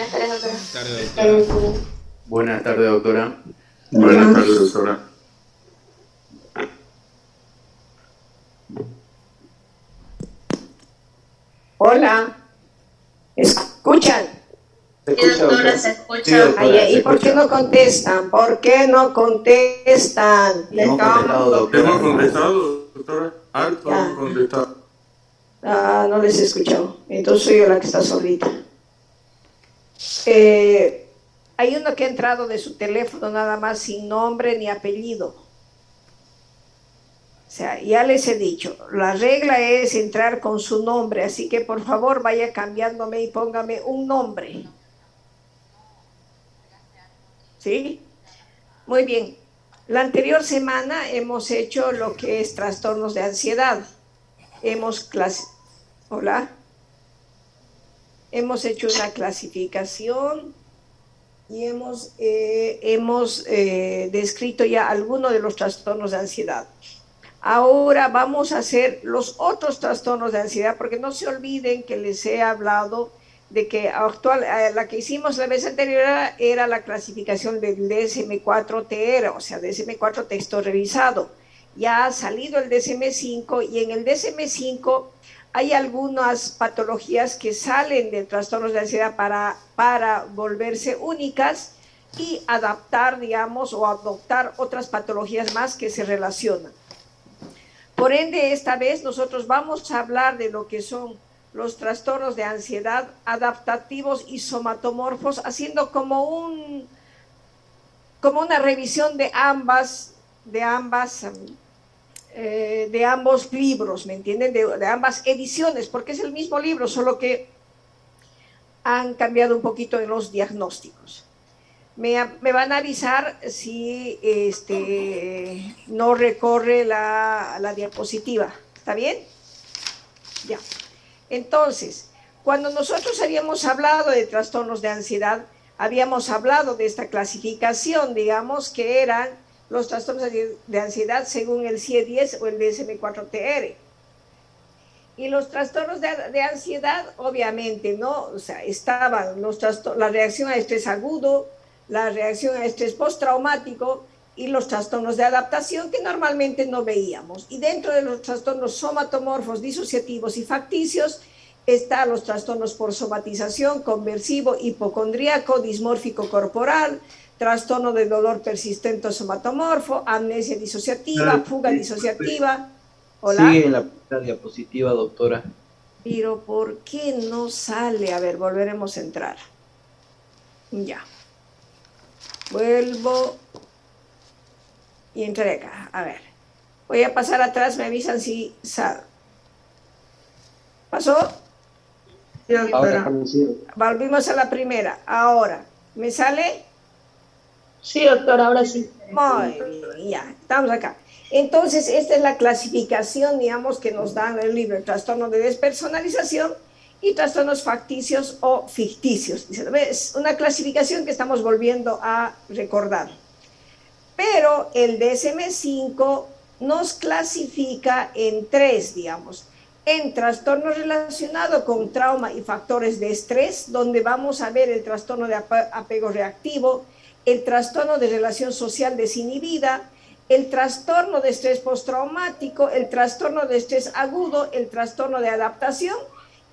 Buenas tardes, doctora. Buenas tardes, doctora. Buenas tardes, doctora. Hola, ¿escuchan? ¿Se Sí, escucha, doctora, doctora? se Sí, escucha. doctora, ¿Y se por qué escucha. no contestan? ¿Por qué no contestan? Les Hemos contestado, estamos... doctora. Hemos contestado, doctora. Harto hemos Ya, contestado. no les he escuchado. Entonces soy yo la que está solita. Hay uno que ha entrado de su teléfono nada más sin nombre ni apellido. O sea, ya les he dicho, la regla es entrar con su nombre, así que por favor vaya cambiándome y póngame un nombre. ¿Sí? Muy bien. La anterior semana hemos hecho lo que es trastornos de ansiedad. Hola. Hemos hecho una clasificación y hemos descrito ya algunos de los trastornos de ansiedad. Ahora vamos a hacer los otros trastornos de ansiedad, porque no se olviden que les he hablado de que la que hicimos la vez anterior era la clasificación del DSM-4T, o sea, DSM-4 texto revisado. Ya ha salido el DSM-5 y en el DSM-5 hay algunas patologías que salen de trastornos de ansiedad para volverse únicas y adaptar, digamos, o adoptar otras patologías más que se relacionan. Por ende, esta vez nosotros vamos a hablar de lo que son los trastornos de ansiedad adaptativos y somatomorfos, haciendo como una revisión de ambos libros, ¿me entienden? De ambas ediciones, porque es el mismo libro, solo que han cambiado un poquito en los diagnósticos. Me van a avisar si no recorre la diapositiva. ¿Está bien? Ya. Entonces, cuando nosotros habíamos hablado de trastornos de ansiedad, habíamos hablado de esta clasificación, digamos, que eran los trastornos de ansiedad según el CIE-10 o el DSM-4TR. Y los trastornos de ansiedad, obviamente, ¿no? O sea, estaban la reacción a estrés agudo, la reacción a estrés postraumático y los trastornos de adaptación que normalmente no veíamos. Y dentro de los trastornos somatomorfos, disociativos y facticios, están los trastornos por somatización, conversivo, hipocondríaco, dismórfico corporal, trastorno de dolor persistente somatomorfo, amnesia disociativa, fuga disociativa. Sigue Hola. en la primera diapositiva, doctora. Pero ¿por qué no sale? A ver, volveremos a entrar. Ya. Vuelvo y entré acá. A ver. Voy a pasar atrás, me avisan si sale. ¿Pasó? Sí, doctora. Volvimos a la primera. Ahora, ¿me sale? Sí, doctora, ahora sí. Muy bien, ya, estamos acá. Entonces, esta es la clasificación, digamos, que nos dan el libro, el trastorno de despersonalización y trastornos facticios o ficticios. Es una clasificación que estamos volviendo a recordar. Pero el DSM-5 nos clasifica en tres, digamos, en trastorno relacionado con trauma y factores de estrés, donde vamos a ver el trastorno de apego reactivo, el trastorno de relación social desinhibida, el trastorno de estrés postraumático, el trastorno de estrés agudo, el trastorno de adaptación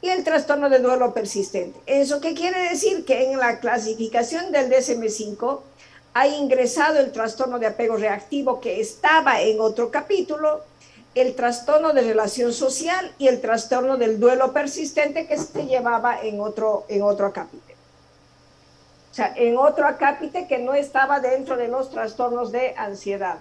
y el trastorno de duelo persistente. ¿Eso qué quiere decir? Que en la clasificación del DSM-5 ha ingresado el trastorno de apego reactivo que estaba en otro capítulo, el trastorno de relación social y el trastorno del duelo persistente que se llevaba en otro acápite. O sea, en otro acápite que no estaba dentro de los trastornos de ansiedad.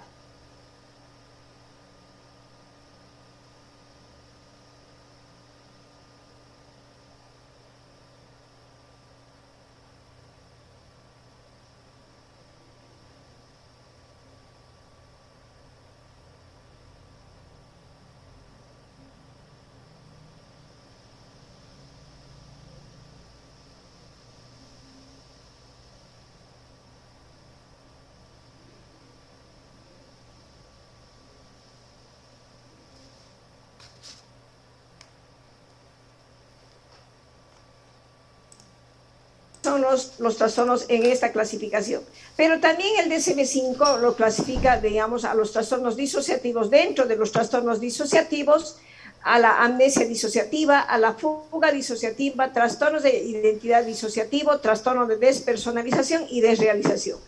son los trastornos en esta clasificación. Pero también el DSM-5 lo clasifica, digamos, a los trastornos disociativos, dentro de los trastornos disociativos, a la amnesia disociativa, a la fuga disociativa, trastornos de identidad disociativo, trastornos de despersonalización y desrealización.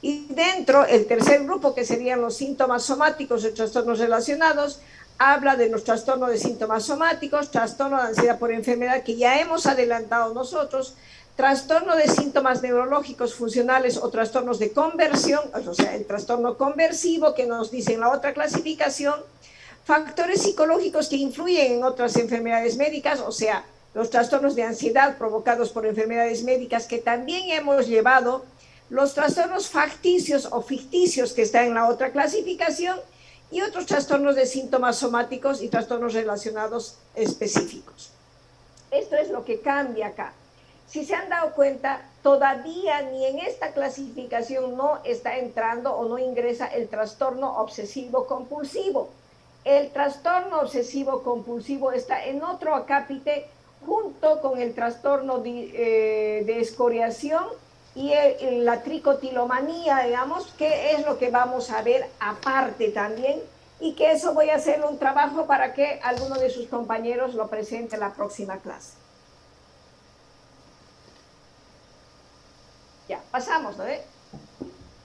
Y dentro, el tercer grupo, que serían los síntomas somáticos de trastornos relacionados, habla de los trastornos de síntomas somáticos, trastorno de ansiedad por enfermedad, que ya hemos adelantado nosotros, trastorno de síntomas neurológicos funcionales o trastornos de conversión, o sea, el trastorno conversivo que nos dice en la otra clasificación, factores psicológicos que influyen en otras enfermedades médicas, o sea, los trastornos de ansiedad provocados por enfermedades médicas que también hemos llevado, los trastornos facticios o ficticios que están en la otra clasificación y otros trastornos de síntomas somáticos y trastornos relacionados específicos. Esto es lo que cambia acá. Si se han dado cuenta, todavía ni en esta clasificación no está entrando o no ingresa el trastorno obsesivo-compulsivo. El trastorno obsesivo-compulsivo está en otro acápite junto con el trastorno de escoriación y la tricotilomanía, digamos, que es lo que vamos a ver aparte también, y que eso voy a hacer un trabajo para que alguno de sus compañeros lo presente en la próxima clase. Ya, pasamos, ¿no?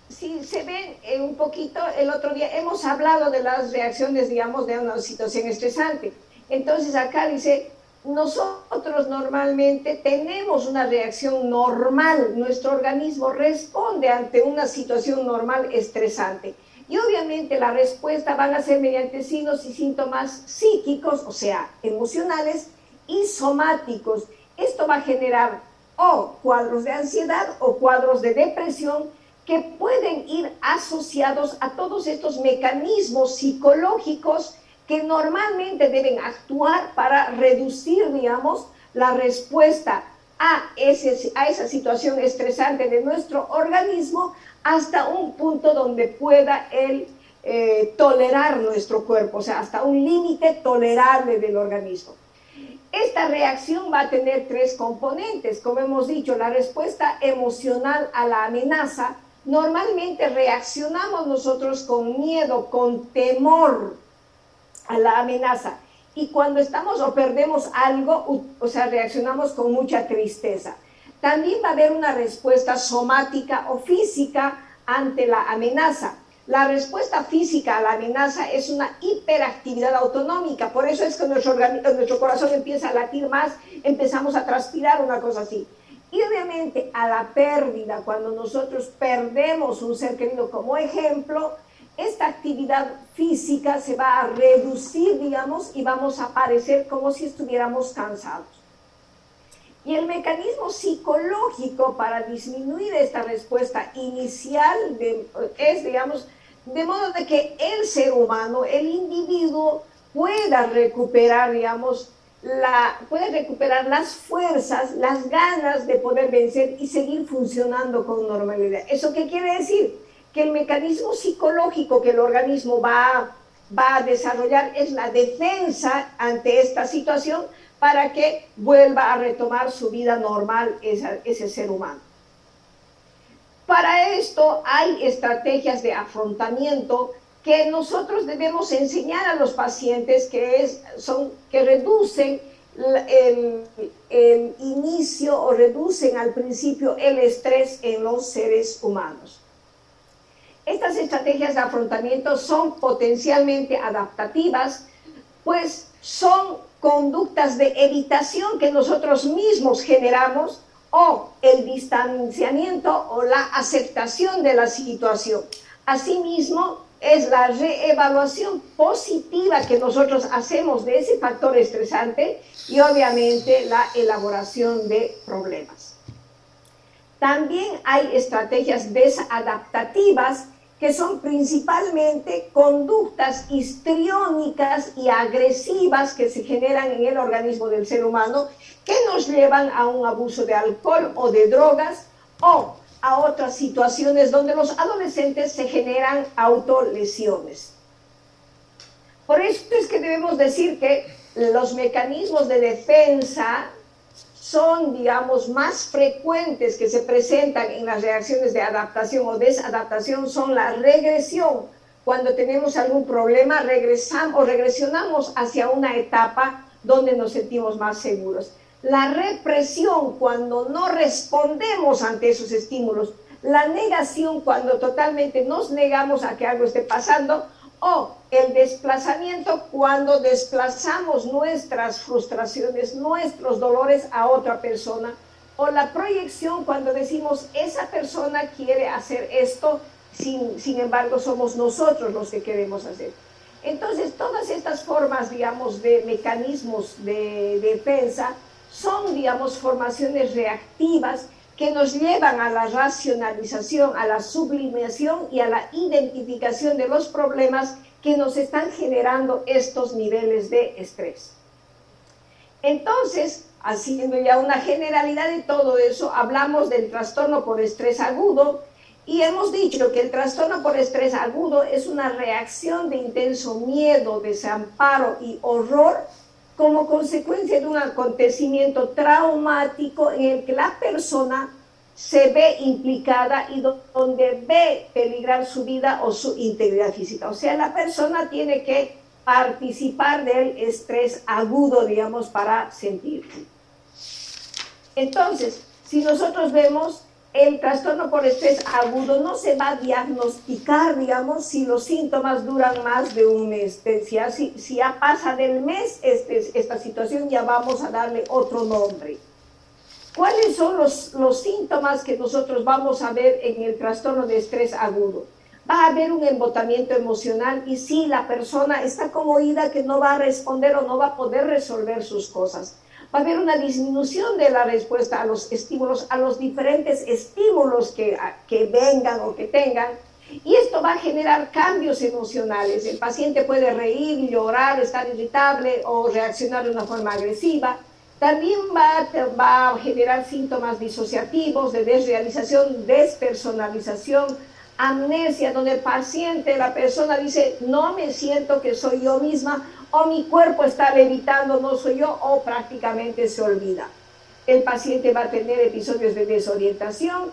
Si se ven un poquito, el otro día hemos hablado de las reacciones, digamos, de una situación estresante. Entonces acá dice, nosotros normalmente tenemos una reacción normal, nuestro organismo responde ante una situación normal estresante. Y obviamente la respuesta van a ser mediante signos y síntomas psíquicos, o sea, emocionales y somáticos. Esto va a generar o cuadros de ansiedad o cuadros de depresión que pueden ir asociados a todos estos mecanismos psicológicos que normalmente deben actuar para reducir, digamos, la respuesta a esa situación estresante de nuestro organismo hasta un punto donde pueda él tolerar nuestro cuerpo, o sea, hasta un límite tolerable del organismo. Esta reacción va a tener tres componentes, como hemos dicho, la respuesta emocional a la amenaza. Normalmente reaccionamos nosotros con miedo, con temor a la amenaza, y cuando estamos o perdemos algo, o sea, reaccionamos con mucha tristeza. También va a haber una respuesta somática o física ante la amenaza. La respuesta física a la amenaza es una hiperactividad autonómica, por eso es que nuestro corazón empieza a latir más, empezamos a transpirar, una cosa así. Y obviamente a la pérdida, cuando nosotros perdemos un ser querido, como ejemplo, esta actividad física se va a reducir, digamos, y vamos a parecer como si estuviéramos cansados. Y el mecanismo psicológico para disminuir esta respuesta inicial es, digamos, de modo de que el ser humano, el individuo, pueda recuperar, digamos, puede recuperar las fuerzas, las ganas de poder vencer y seguir funcionando con normalidad. ¿Eso qué quiere decir? Que el mecanismo psicológico que el organismo va a desarrollar es la defensa ante esta situación para que vuelva a retomar su vida normal ese ser humano. Para esto hay estrategias de afrontamiento que nosotros debemos enseñar a los pacientes que reducen el inicio o reducen al principio el estrés en los seres humanos. Estas estrategias de afrontamiento son potencialmente adaptativas, pues son conductas de evitación que nosotros mismos generamos, o el distanciamiento o la aceptación de la situación. Asimismo, es la reevaluación positiva que nosotros hacemos de ese factor estresante y obviamente la elaboración de problemas. También hay estrategias desadaptativas que son principalmente conductas histriónicas y agresivas que se generan en el organismo del ser humano, que nos llevan a un abuso de alcohol o de drogas, o a otras situaciones donde los adolescentes se generan autolesiones. Por eso es que debemos decir que los mecanismos de defensa son, digamos, más frecuentes que se presentan en las reacciones de adaptación o desadaptación son la regresión. Cuando tenemos algún problema, regresamos o regresionamos hacia una etapa donde nos sentimos más seguros. La represión, cuando no respondemos ante esos estímulos. La negación, cuando totalmente nos negamos a que algo esté pasando. O el desplazamiento, cuando desplazamos nuestras frustraciones, nuestros dolores a otra persona. O la proyección, cuando decimos, esa persona quiere hacer esto, sin embargo somos nosotros los que queremos hacer. Entonces, todas estas formas, digamos, de mecanismos de defensa son, digamos, formaciones reactivas que nos llevan a la racionalización, a la sublimación y a la identificación de los problemas que nos están generando estos niveles de estrés. Entonces, haciendo ya una generalidad de todo eso, hablamos del trastorno por estrés agudo y hemos dicho que el trastorno por estrés agudo es una reacción de intenso miedo, desamparo y horror como consecuencia de un acontecimiento traumático en el que la persona se ve implicada y donde ve peligrar su vida o su integridad física. O sea, la persona tiene que participar del estrés agudo, digamos, para sentir. Entonces, si nosotros vemos el trastorno por estrés agudo, no se va a diagnosticar, digamos, si los síntomas duran más de un mes. Si ya pasa del mes esta situación, ya vamos a darle otro nombre. ¿Cuáles son los síntomas que nosotros vamos a ver en el trastorno de estrés agudo? Va a haber un embotamiento emocional y si la persona está como oída que no va a responder o no va a poder resolver sus cosas. Va a haber una disminución de la respuesta a los estímulos, a los diferentes estímulos que vengan o que tengan, y esto va a generar cambios emocionales. El paciente puede reír, llorar, estar irritable o reaccionar de una forma agresiva. También va a generar síntomas disociativos, de desrealización, despersonalización, amnesia, donde el paciente, la persona dice, no me siento que soy yo misma, o mi cuerpo está levitando, no soy yo, o prácticamente se olvida. El paciente va a tener episodios de desorientación,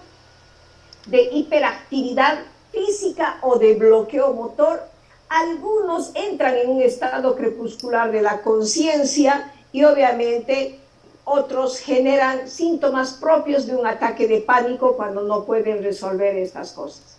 de hiperactividad física o de bloqueo motor. Algunos entran en un estado crepuscular de la conciencia y obviamente otros generan síntomas propios de un ataque de pánico cuando no pueden resolver estas cosas.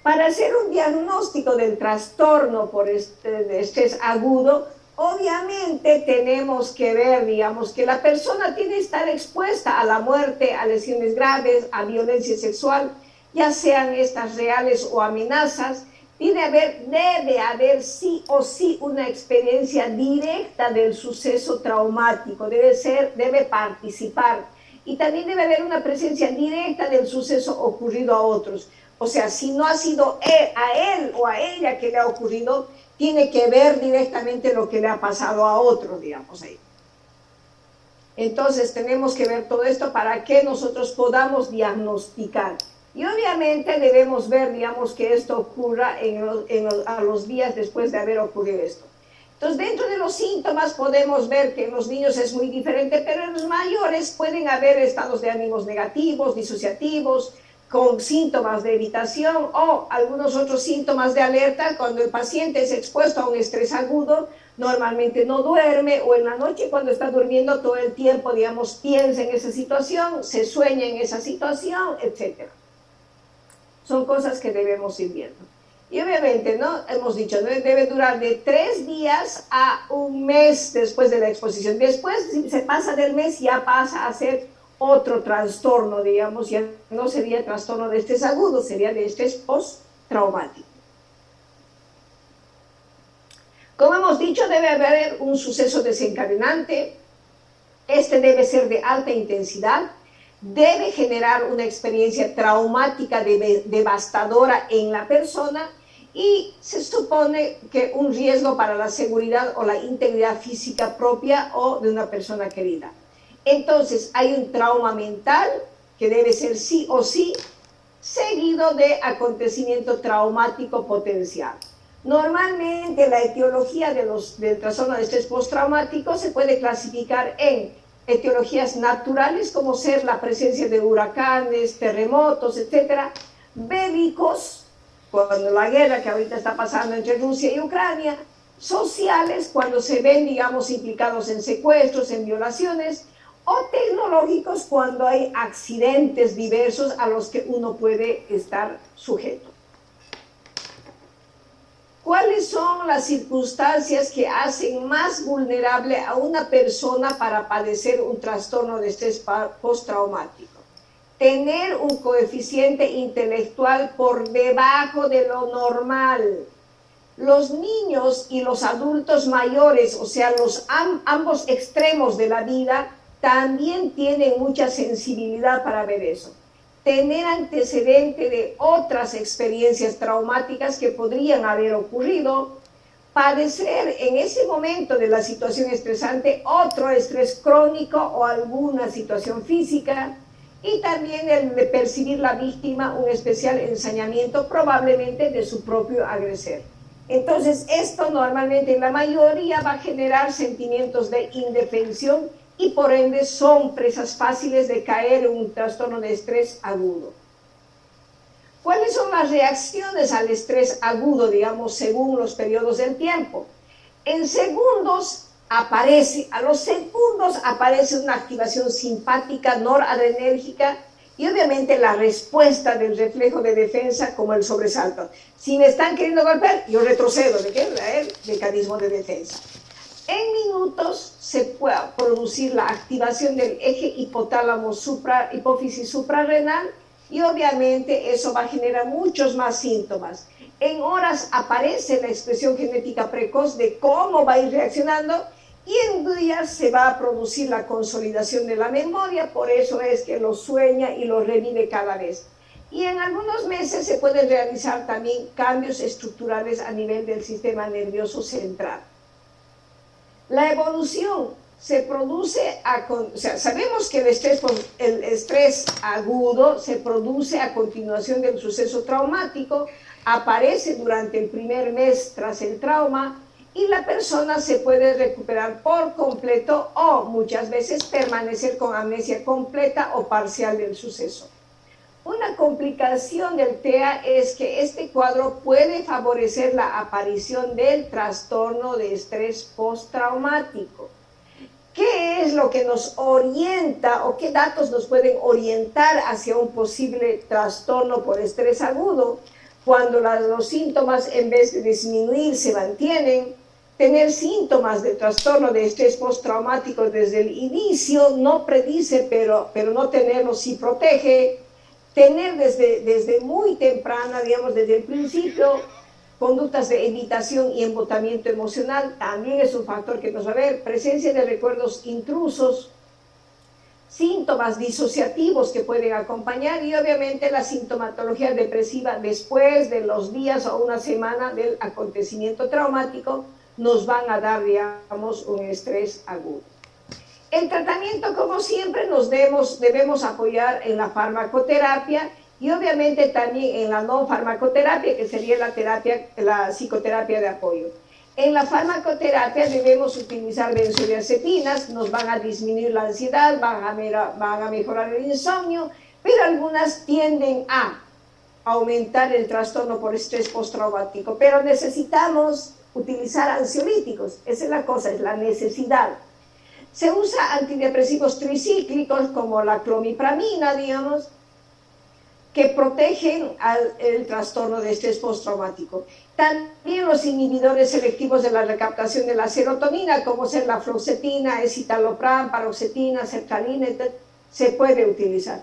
Para hacer un diagnóstico del trastorno por estrés agudo, obviamente tenemos que ver, digamos, que la persona tiene que estar expuesta a la muerte, a lesiones graves, a violencia sexual, ya sean estas reales o amenazas. Debe haber sí o sí una experiencia directa del suceso traumático, debe participar. Y también debe haber una presencia directa del suceso ocurrido a otros. O sea, si no ha sido a él o a ella que le ha ocurrido, tiene que ver directamente lo que le ha pasado a otro, digamos ahí. Entonces tenemos que ver todo esto para que nosotros podamos diagnosticar. Y obviamente debemos ver, digamos, que esto ocurra a los días después de haber ocurrido esto. Entonces, dentro de los síntomas podemos ver que en los niños es muy diferente, pero en los mayores pueden haber estados de ánimos negativos, disociativos, con síntomas de evitación o algunos otros síntomas de alerta. Cuando el paciente es expuesto a un estrés agudo, normalmente no duerme, o en la noche cuando está durmiendo todo el tiempo, digamos, piensa en esa situación, se sueña en esa situación, etc. Son cosas que debemos ir viendo. Y obviamente, ¿no? Hemos dicho, ¿no? Debe durar de 3 días a un mes después de la exposición. Después, si se pasa del mes, ya pasa a ser otro trastorno, digamos, ya no sería trastorno de estrés agudo, sería de estrés postraumático. Como hemos dicho, debe haber un suceso desencadenante. Este debe ser de alta intensidad, debe generar una experiencia traumática devastadora en la persona y se supone que un riesgo para la seguridad o la integridad física propia o de una persona querida. Entonces hay un trauma mental que debe ser sí o sí seguido de acontecimiento traumático potencial. Normalmente la etiología del trastorno de estrés postraumático se puede clasificar en etiologías naturales, como ser la presencia de huracanes, terremotos, etcétera, bélicos, cuando la guerra que ahorita está pasando entre Rusia y Ucrania, sociales, cuando se ven, digamos, implicados en secuestros, en violaciones, o tecnológicos, cuando hay accidentes diversos a los que uno puede estar sujeto. ¿Cuáles son las circunstancias que hacen más vulnerable a una persona para padecer un trastorno de estrés postraumático? Tener un coeficiente intelectual por debajo de lo normal. Los niños y los adultos mayores, o sea, ambos extremos de la vida, también tienen mucha sensibilidad para ver eso. Tener antecedente de otras experiencias traumáticas que podrían haber ocurrido, padecer en ese momento de la situación estresante otro estrés crónico o alguna situación física, y también el de percibir la víctima un especial ensañamiento probablemente de su propio agresor. Entonces esto normalmente en la mayoría va a generar sentimientos de indefensión y por ende son presas fáciles de caer en un trastorno de estrés agudo. ¿Cuáles son las reacciones al estrés agudo, digamos, según los periodos del tiempo? En segundos aparece, a los segundos aparece una activación simpática noradrenérgica y obviamente la respuesta del reflejo de defensa como el sobresalto. Si me están queriendo golpear, yo retrocedo, ¿de qué? El mecanismo de defensa. En minutos se puede producir la activación del eje hipotálamo hipófisis suprarrenal y obviamente eso va a generar muchos más síntomas. En horas aparece la expresión genética precoz de cómo va a ir reaccionando y en días se va a producir la consolidación de la memoria, por eso es que lo sueña y lo revive cada vez. Y en algunos meses se pueden realizar también cambios estructurales a nivel del sistema nervioso central. La evolución se produce, sabemos que el estrés agudo se produce a continuación del suceso traumático, aparece durante el primer mes tras el trauma y la persona se puede recuperar por completo o muchas veces permanecer con amnesia completa o parcial del suceso. Una complicación del TEA es que este cuadro puede favorecer la aparición del trastorno de estrés postraumático. ¿Qué es lo que nos orienta o qué datos nos pueden orientar hacia un posible trastorno por estrés agudo? Cuando los síntomas en vez de disminuir se mantienen, tener síntomas de trastorno de estrés postraumático desde el inicio no predice, pero no tenerlo sí protege. Tener desde muy temprana, digamos desde el principio, conductas de evitación y embotamiento emocional también es un factor que nos va a ver. Presencia de recuerdos intrusos, síntomas disociativos que pueden acompañar y obviamente la sintomatología depresiva después de los días o una semana del acontecimiento traumático nos van a dar, digamos, un estrés agudo. El tratamiento, como siempre, nos debemos apoyar en la farmacoterapia y obviamente también en la no farmacoterapia, que sería la psicoterapia de apoyo. En la farmacoterapia debemos utilizar benzodiazepinas, nos van a disminuir la ansiedad, van a mejorar el insomnio, pero algunas tienden a aumentar el trastorno por estrés postraumático. Pero necesitamos utilizar ansiolíticos, esa es la cosa, es la necesidad. Se usa antidepresivos tricíclicos como la clomipramina, digamos, que protegen el trastorno de estrés postraumático. También los inhibidores selectivos de la recaptación de la serotonina, como ser la fluoxetina, escitalopram, paroxetina, sertralina, se puede utilizar.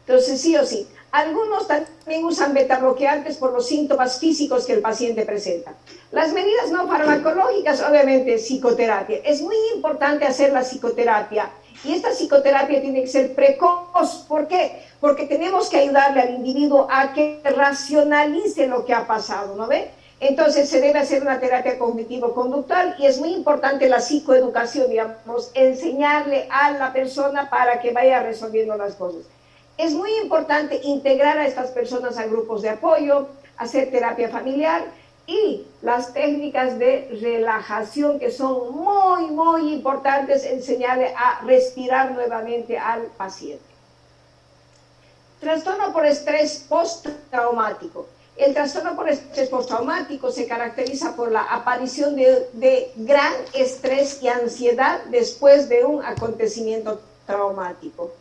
Entonces, sí o sí. Algunos también usan betabloqueantes por los síntomas físicos que el paciente presenta. Las medidas no farmacológicas, obviamente, psicoterapia. Es muy importante hacer la psicoterapia y esta psicoterapia tiene que ser precoz. ¿Por qué? Porque tenemos que ayudarle al individuo a que racionalice lo que ha pasado, ¿no ve? Entonces se debe hacer una terapia cognitivo-conductual y es muy importante la psicoeducación, digamos, enseñarle a la persona para que vaya resolviendo las cosas. Es muy importante integrar a estas personas a grupos de apoyo, hacer terapia familiar y las técnicas de relajación que son muy, muy importantes, enseñarle a respirar nuevamente al paciente. Trastorno por estrés postraumático. El trastorno por estrés postraumático se caracteriza por la aparición de gran estrés y ansiedad después de un acontecimiento traumático.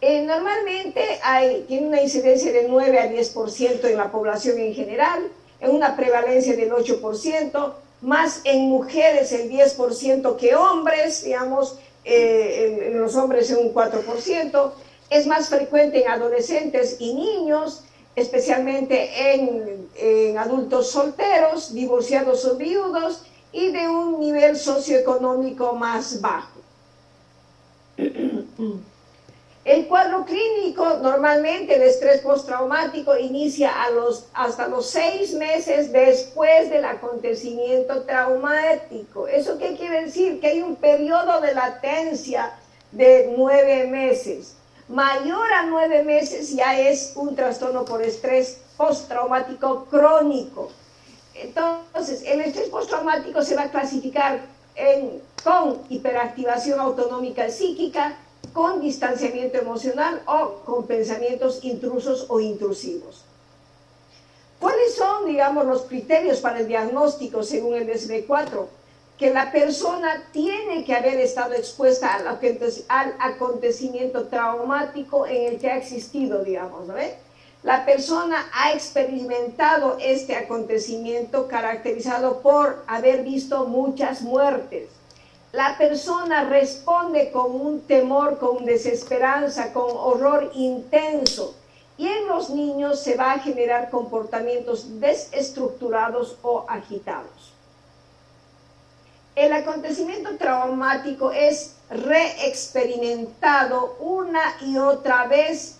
Normalmente tiene una incidencia de 9 a 10% en la población en general, en una prevalencia del 8%, más en mujeres el 10% que hombres, digamos, en los hombres en un 4%, es más frecuente en adolescentes y niños, especialmente en adultos solteros, divorciados o viudos y de un nivel socioeconómico más bajo. El cuadro clínico, normalmente el estrés postraumático inicia hasta los 6 meses después del acontecimiento traumático. ¿Eso qué quiere decir? Que hay un periodo de latencia de 9 meses. Mayor a 9 meses ya es un trastorno por estrés postraumático crónico. Entonces, el estrés postraumático se va a clasificar con hiperactivación autonómica psíquica, con distanciamiento emocional o con pensamientos intrusos o intrusivos. ¿Cuáles son, digamos, los criterios para el diagnóstico según el DSM-4? Que la persona tiene que haber estado expuesta al acontecimiento traumático en el que ha existido, digamos, ¿no? La persona ha experimentado este acontecimiento caracterizado por haber visto muchas muertes. La persona responde con un temor, con desesperanza, con horror intenso. Y en los niños se va a generar comportamientos desestructurados o agitados. El acontecimiento traumático es reexperimentado una y otra vez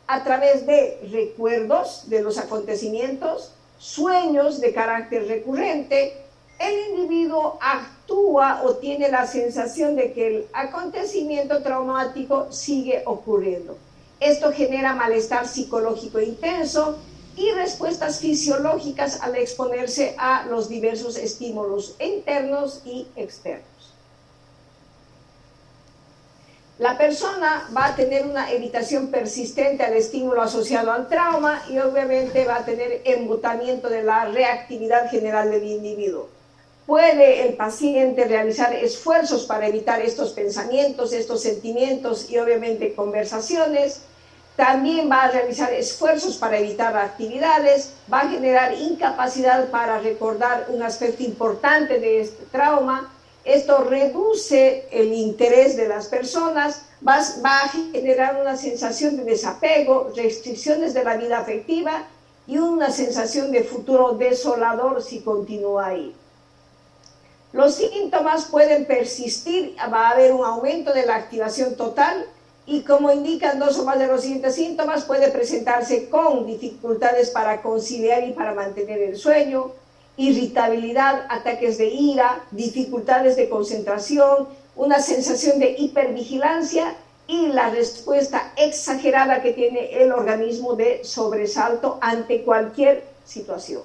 a través de recuerdos de los acontecimientos, sueños de carácter recurrente. El individuo actúa o tiene la sensación de que el acontecimiento traumático sigue ocurriendo. Esto genera malestar psicológico intenso y respuestas fisiológicas al exponerse a los diversos estímulos internos y externos. La persona va a tener una evitación persistente al estímulo asociado al trauma y obviamente va a tener embotamiento de la reactividad general del individuo. Puede el paciente realizar esfuerzos para evitar estos pensamientos, estos sentimientos y obviamente conversaciones. También va a realizar esfuerzos para evitar actividades, va a generar incapacidad para recordar un aspecto importante de este trauma. Esto reduce el interés de las personas, va a generar una sensación de desapego, restricciones de la vida afectiva y una sensación de futuro desolador si continúa ahí. Los síntomas pueden persistir, va a haber un aumento de la activación total y como indican 2 o más de los siguientes síntomas, puede presentarse con dificultades para conciliar y para mantener el sueño, irritabilidad, ataques de ira, dificultades de concentración, una sensación de hipervigilancia y la respuesta exagerada que tiene el organismo de sobresalto ante cualquier situación.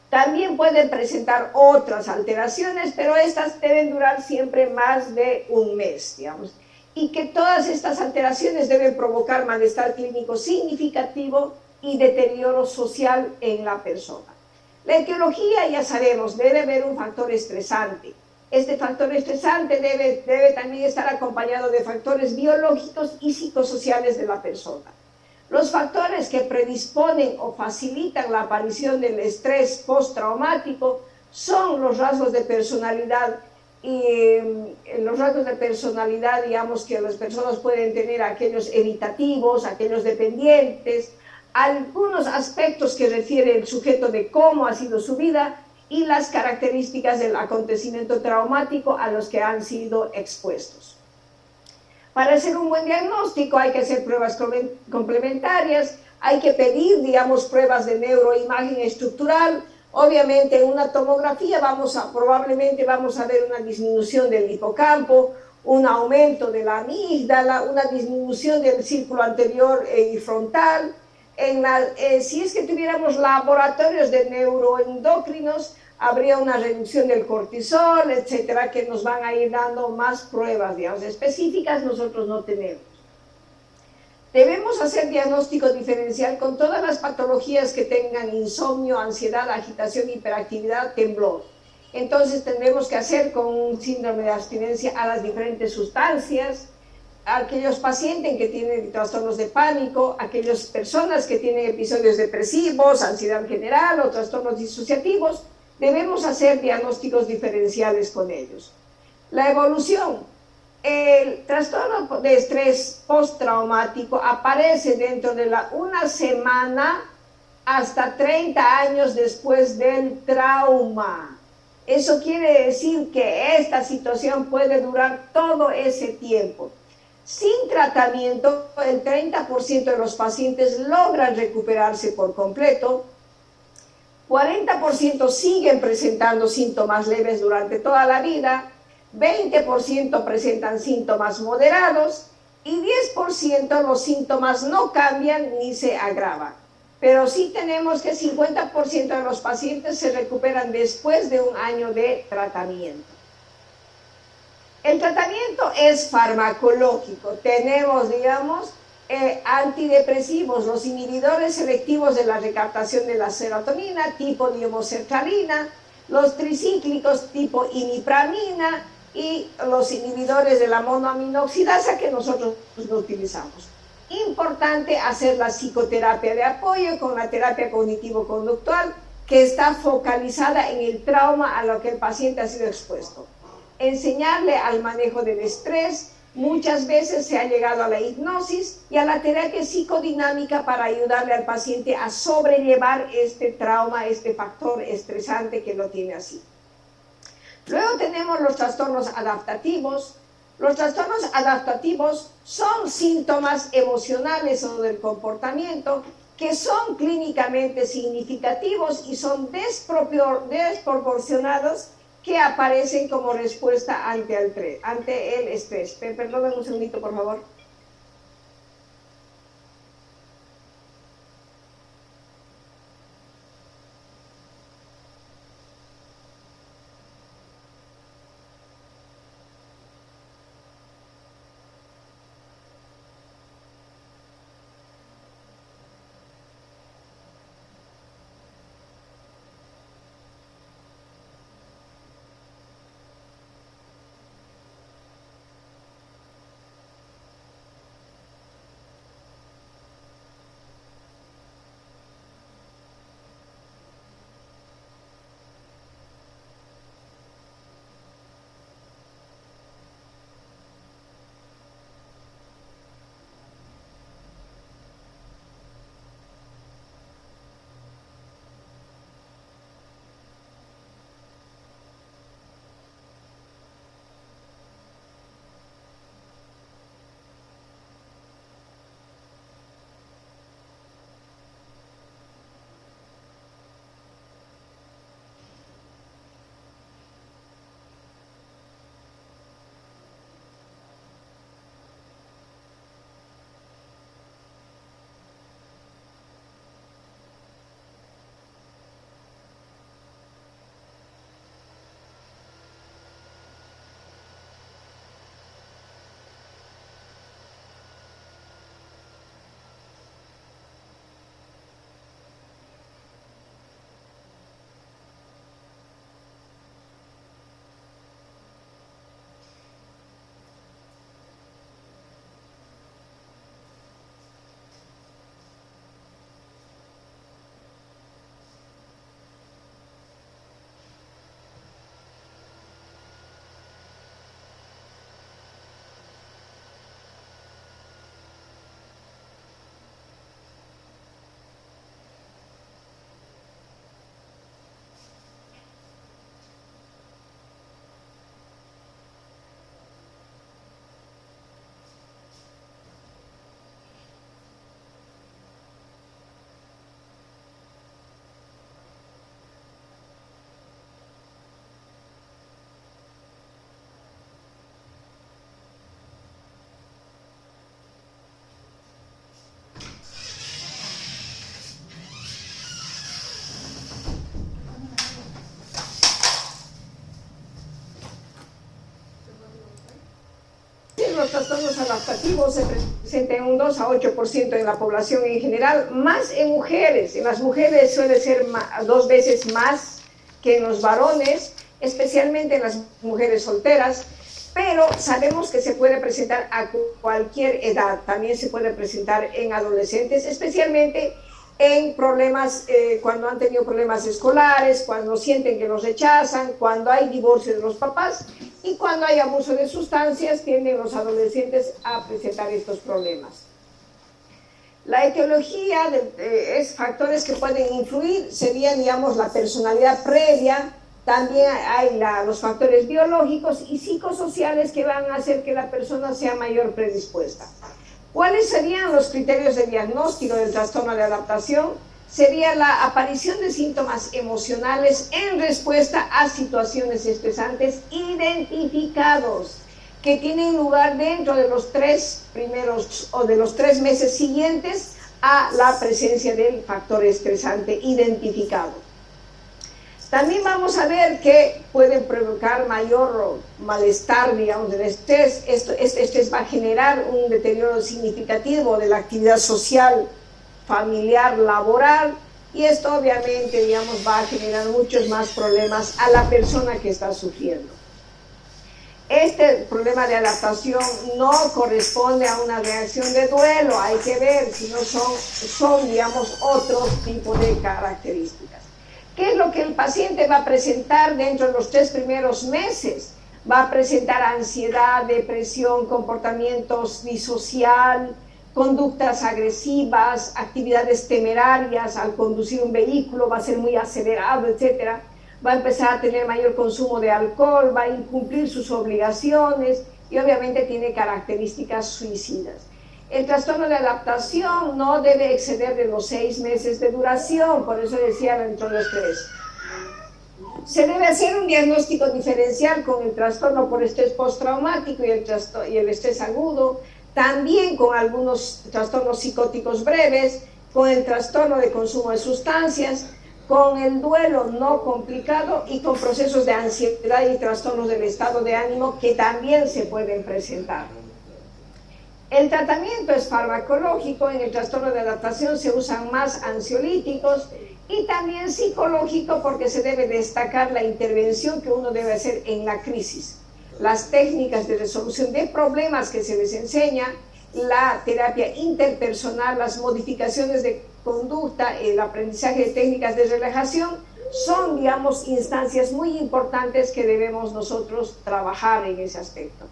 También pueden presentar otras alteraciones, pero estas deben durar siempre más de un mes, digamos. Y que todas estas alteraciones deben provocar malestar clínico significativo y deterioro social en la persona. La etiología, ya sabemos, debe haber un factor estresante. Este factor estresante debe también estar acompañado de factores biológicos y psicosociales de la persona. Los factores que predisponen o facilitan la aparición del estrés postraumático son los rasgos de personalidad. Y los rasgos de personalidad, digamos que las personas pueden tener aquellos evitativos, aquellos dependientes, algunos aspectos que refiere el sujeto de cómo ha sido su vida y las características del acontecimiento traumático a los que han sido expuestos. Para hacer un buen diagnóstico hay que hacer pruebas complementarias, hay que pedir, digamos, pruebas de neuroimagen estructural. Obviamente en una tomografía probablemente vamos a ver una disminución del hipocampo, un aumento de la amígdala, una disminución del círculo anterior y frontal. Si es que tuviéramos laboratorios de neuroendocrinos, habría una reducción del cortisol, etcétera, que nos van a ir dando más pruebas, digamos, específicas, nosotros no tenemos. Debemos hacer diagnóstico diferencial con todas las patologías que tengan insomnio, ansiedad, agitación, hiperactividad, temblor. Entonces tendremos que hacer con un síndrome de abstinencia a las diferentes sustancias, aquellos pacientes que tienen trastornos de pánico, aquellas personas que tienen episodios depresivos, ansiedad general o trastornos disociativos, debemos hacer diagnósticos diferenciales con ellos. La evolución. El trastorno de estrés postraumático aparece dentro de una semana hasta 30 años después del trauma. Eso quiere decir que esta situación puede durar todo ese tiempo. Sin tratamiento, el 30% de los pacientes logran recuperarse por completo, 40% siguen presentando síntomas leves durante toda la vida, 20% presentan síntomas moderados y 10% los síntomas no cambian ni se agravan. Pero sí tenemos que 50% de los pacientes se recuperan después de un año de tratamiento. El tratamiento es farmacológico. Tenemos, digamos, antidepresivos, los inhibidores selectivos de la recaptación de la serotonina, tipo diomosertralina, los tricíclicos tipo imipramina y los inhibidores de la monoaminoxidasa que nosotros no utilizamos. Importante hacer la psicoterapia de apoyo con la terapia cognitivo-conductual que está focalizada en el trauma a lo que el paciente ha sido expuesto. Enseñarle al manejo del estrés, muchas veces se ha llegado a la hipnosis y a la terapia psicodinámica para ayudarle al paciente a sobrellevar este trauma, este factor estresante que lo tiene así. Luego tenemos los trastornos adaptativos. Los trastornos adaptativos son síntomas emocionales o del comportamiento que son clínicamente significativos y son desproporcionados que aparecen como respuesta ante el estrés. Perdóname un segundito, por favor. trastornos adaptativos se presentan en un 2 a 8% en la población en general, más en mujeres. En las mujeres suele ser 2 veces más que en los varones, especialmente en las mujeres solteras, pero sabemos que se puede presentar a cualquier edad. También se puede presentar en adolescentes, especialmente en problemas, cuando han tenido problemas escolares, cuando sienten que los rechazan, cuando hay divorcio de los papás y cuando hay abuso de sustancias, tienden los adolescentes a presentar estos problemas. La etiología es factores que pueden influir, serían, digamos, la personalidad previa, también hay los factores biológicos y psicosociales que van a hacer que la persona sea mayor predispuesta. ¿Cuáles serían los criterios de diagnóstico del trastorno de adaptación? Sería la aparición de síntomas emocionales en respuesta a situaciones estresantes identificados, que tienen lugar dentro de los 3 primeros o de los 3 meses siguientes a la presencia del factor estresante identificado. También vamos a ver que pueden provocar mayor malestar, digamos, del estrés. Este estrés va a generar un deterioro significativo de la actividad social, familiar, laboral, y esto obviamente, digamos, va a generar muchos más problemas a la persona que está sufriendo. Este problema de adaptación no corresponde a una reacción de duelo, hay que ver si no son digamos, otros tipos de características. ¿Qué es lo que el paciente va a presentar dentro de los 3 primeros meses? Va a presentar ansiedad, depresión, comportamientos disocial, conductas agresivas, actividades temerarias al conducir un vehículo, va a ser muy acelerado, etc. Va a empezar a tener mayor consumo de alcohol, va a incumplir sus obligaciones y obviamente tiene características suicidas. El trastorno de adaptación no debe exceder de los 6 meses de duración, por eso decía dentro de los 3. Se debe hacer un diagnóstico diferencial con el trastorno por estrés postraumático y el estrés agudo, también con algunos trastornos psicóticos breves, con el trastorno de consumo de sustancias, con el duelo no complicado y con procesos de ansiedad y trastornos del estado de ánimo que también se pueden presentar. El tratamiento es farmacológico, en el trastorno de adaptación se usan más ansiolíticos y también psicológico porque se debe destacar la intervención que uno debe hacer en la crisis. Las técnicas de resolución de problemas que se les enseña, la terapia interpersonal, las modificaciones de conducta, el aprendizaje de técnicas de relajación, son, digamos, instancias muy importantes que debemos nosotros trabajar en ese aspecto.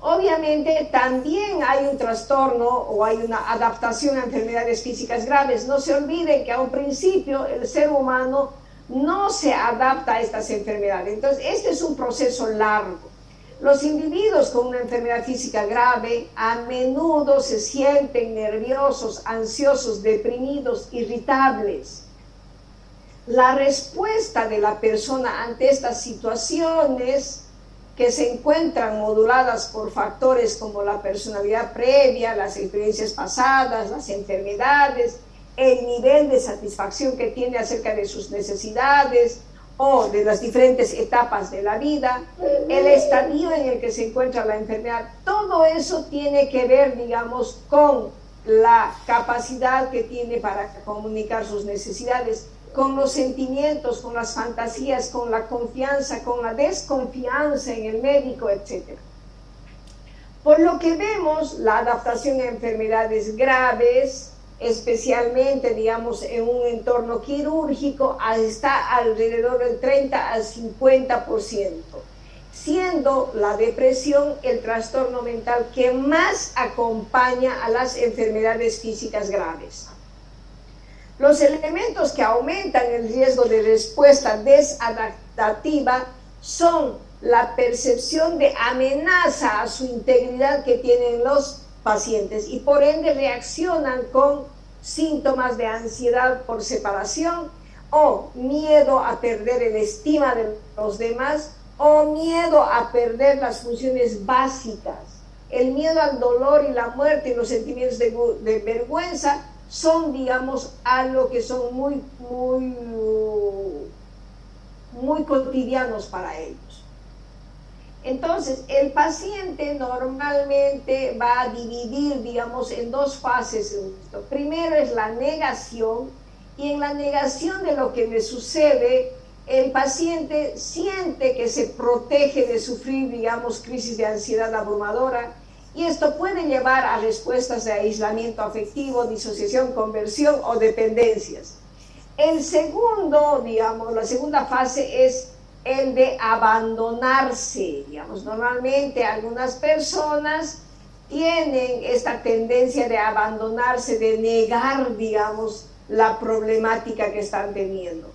Obviamente también hay un trastorno o hay una adaptación a enfermedades físicas graves. No se olviden que a un principio el ser humano no se adapta a estas enfermedades. Entonces, este es un proceso largo. Los individuos con una enfermedad física grave a menudo se sienten nerviosos, ansiosos, deprimidos, irritables. La respuesta de la persona ante estas situaciones que se encuentran moduladas por factores como la personalidad previa, las experiencias pasadas, las enfermedades, el nivel de satisfacción que tiene acerca de sus necesidades o de las diferentes etapas de la vida, el estadio en el que se encuentra la enfermedad, todo eso tiene que ver, digamos, con la capacidad que tiene para comunicar sus necesidades, con los sentimientos, con las fantasías, con la confianza, con la desconfianza en el médico, etc. Por lo que vemos, la adaptación a enfermedades graves, especialmente, digamos, en un entorno quirúrgico, está alrededor del 30 al 50%, siendo la depresión el trastorno mental que más acompaña a las enfermedades físicas graves. Los elementos que aumentan el riesgo de respuesta desadaptativa son la percepción de amenaza a su integridad que tienen los pacientes y por ende reaccionan con síntomas de ansiedad por separación o miedo a perder el estima de los demás o miedo a perder las funciones básicas. El miedo al dolor y la muerte y los sentimientos de vergüenza son, digamos, algo que son muy cotidianos para ellos. Entonces, el paciente normalmente va a dividir, digamos, en dos fases. Primero es la negación, y en la negación de lo que le sucede, el paciente siente que se protege de sufrir, digamos, crisis de ansiedad abrumadora, y esto puede llevar a respuestas de aislamiento afectivo, disociación, conversión o dependencias. El segundo, digamos, la segunda fase es el de abandonarse, digamos. Normalmente algunas personas tienen esta tendencia de abandonarse, de negar, digamos, la problemática que están teniendo.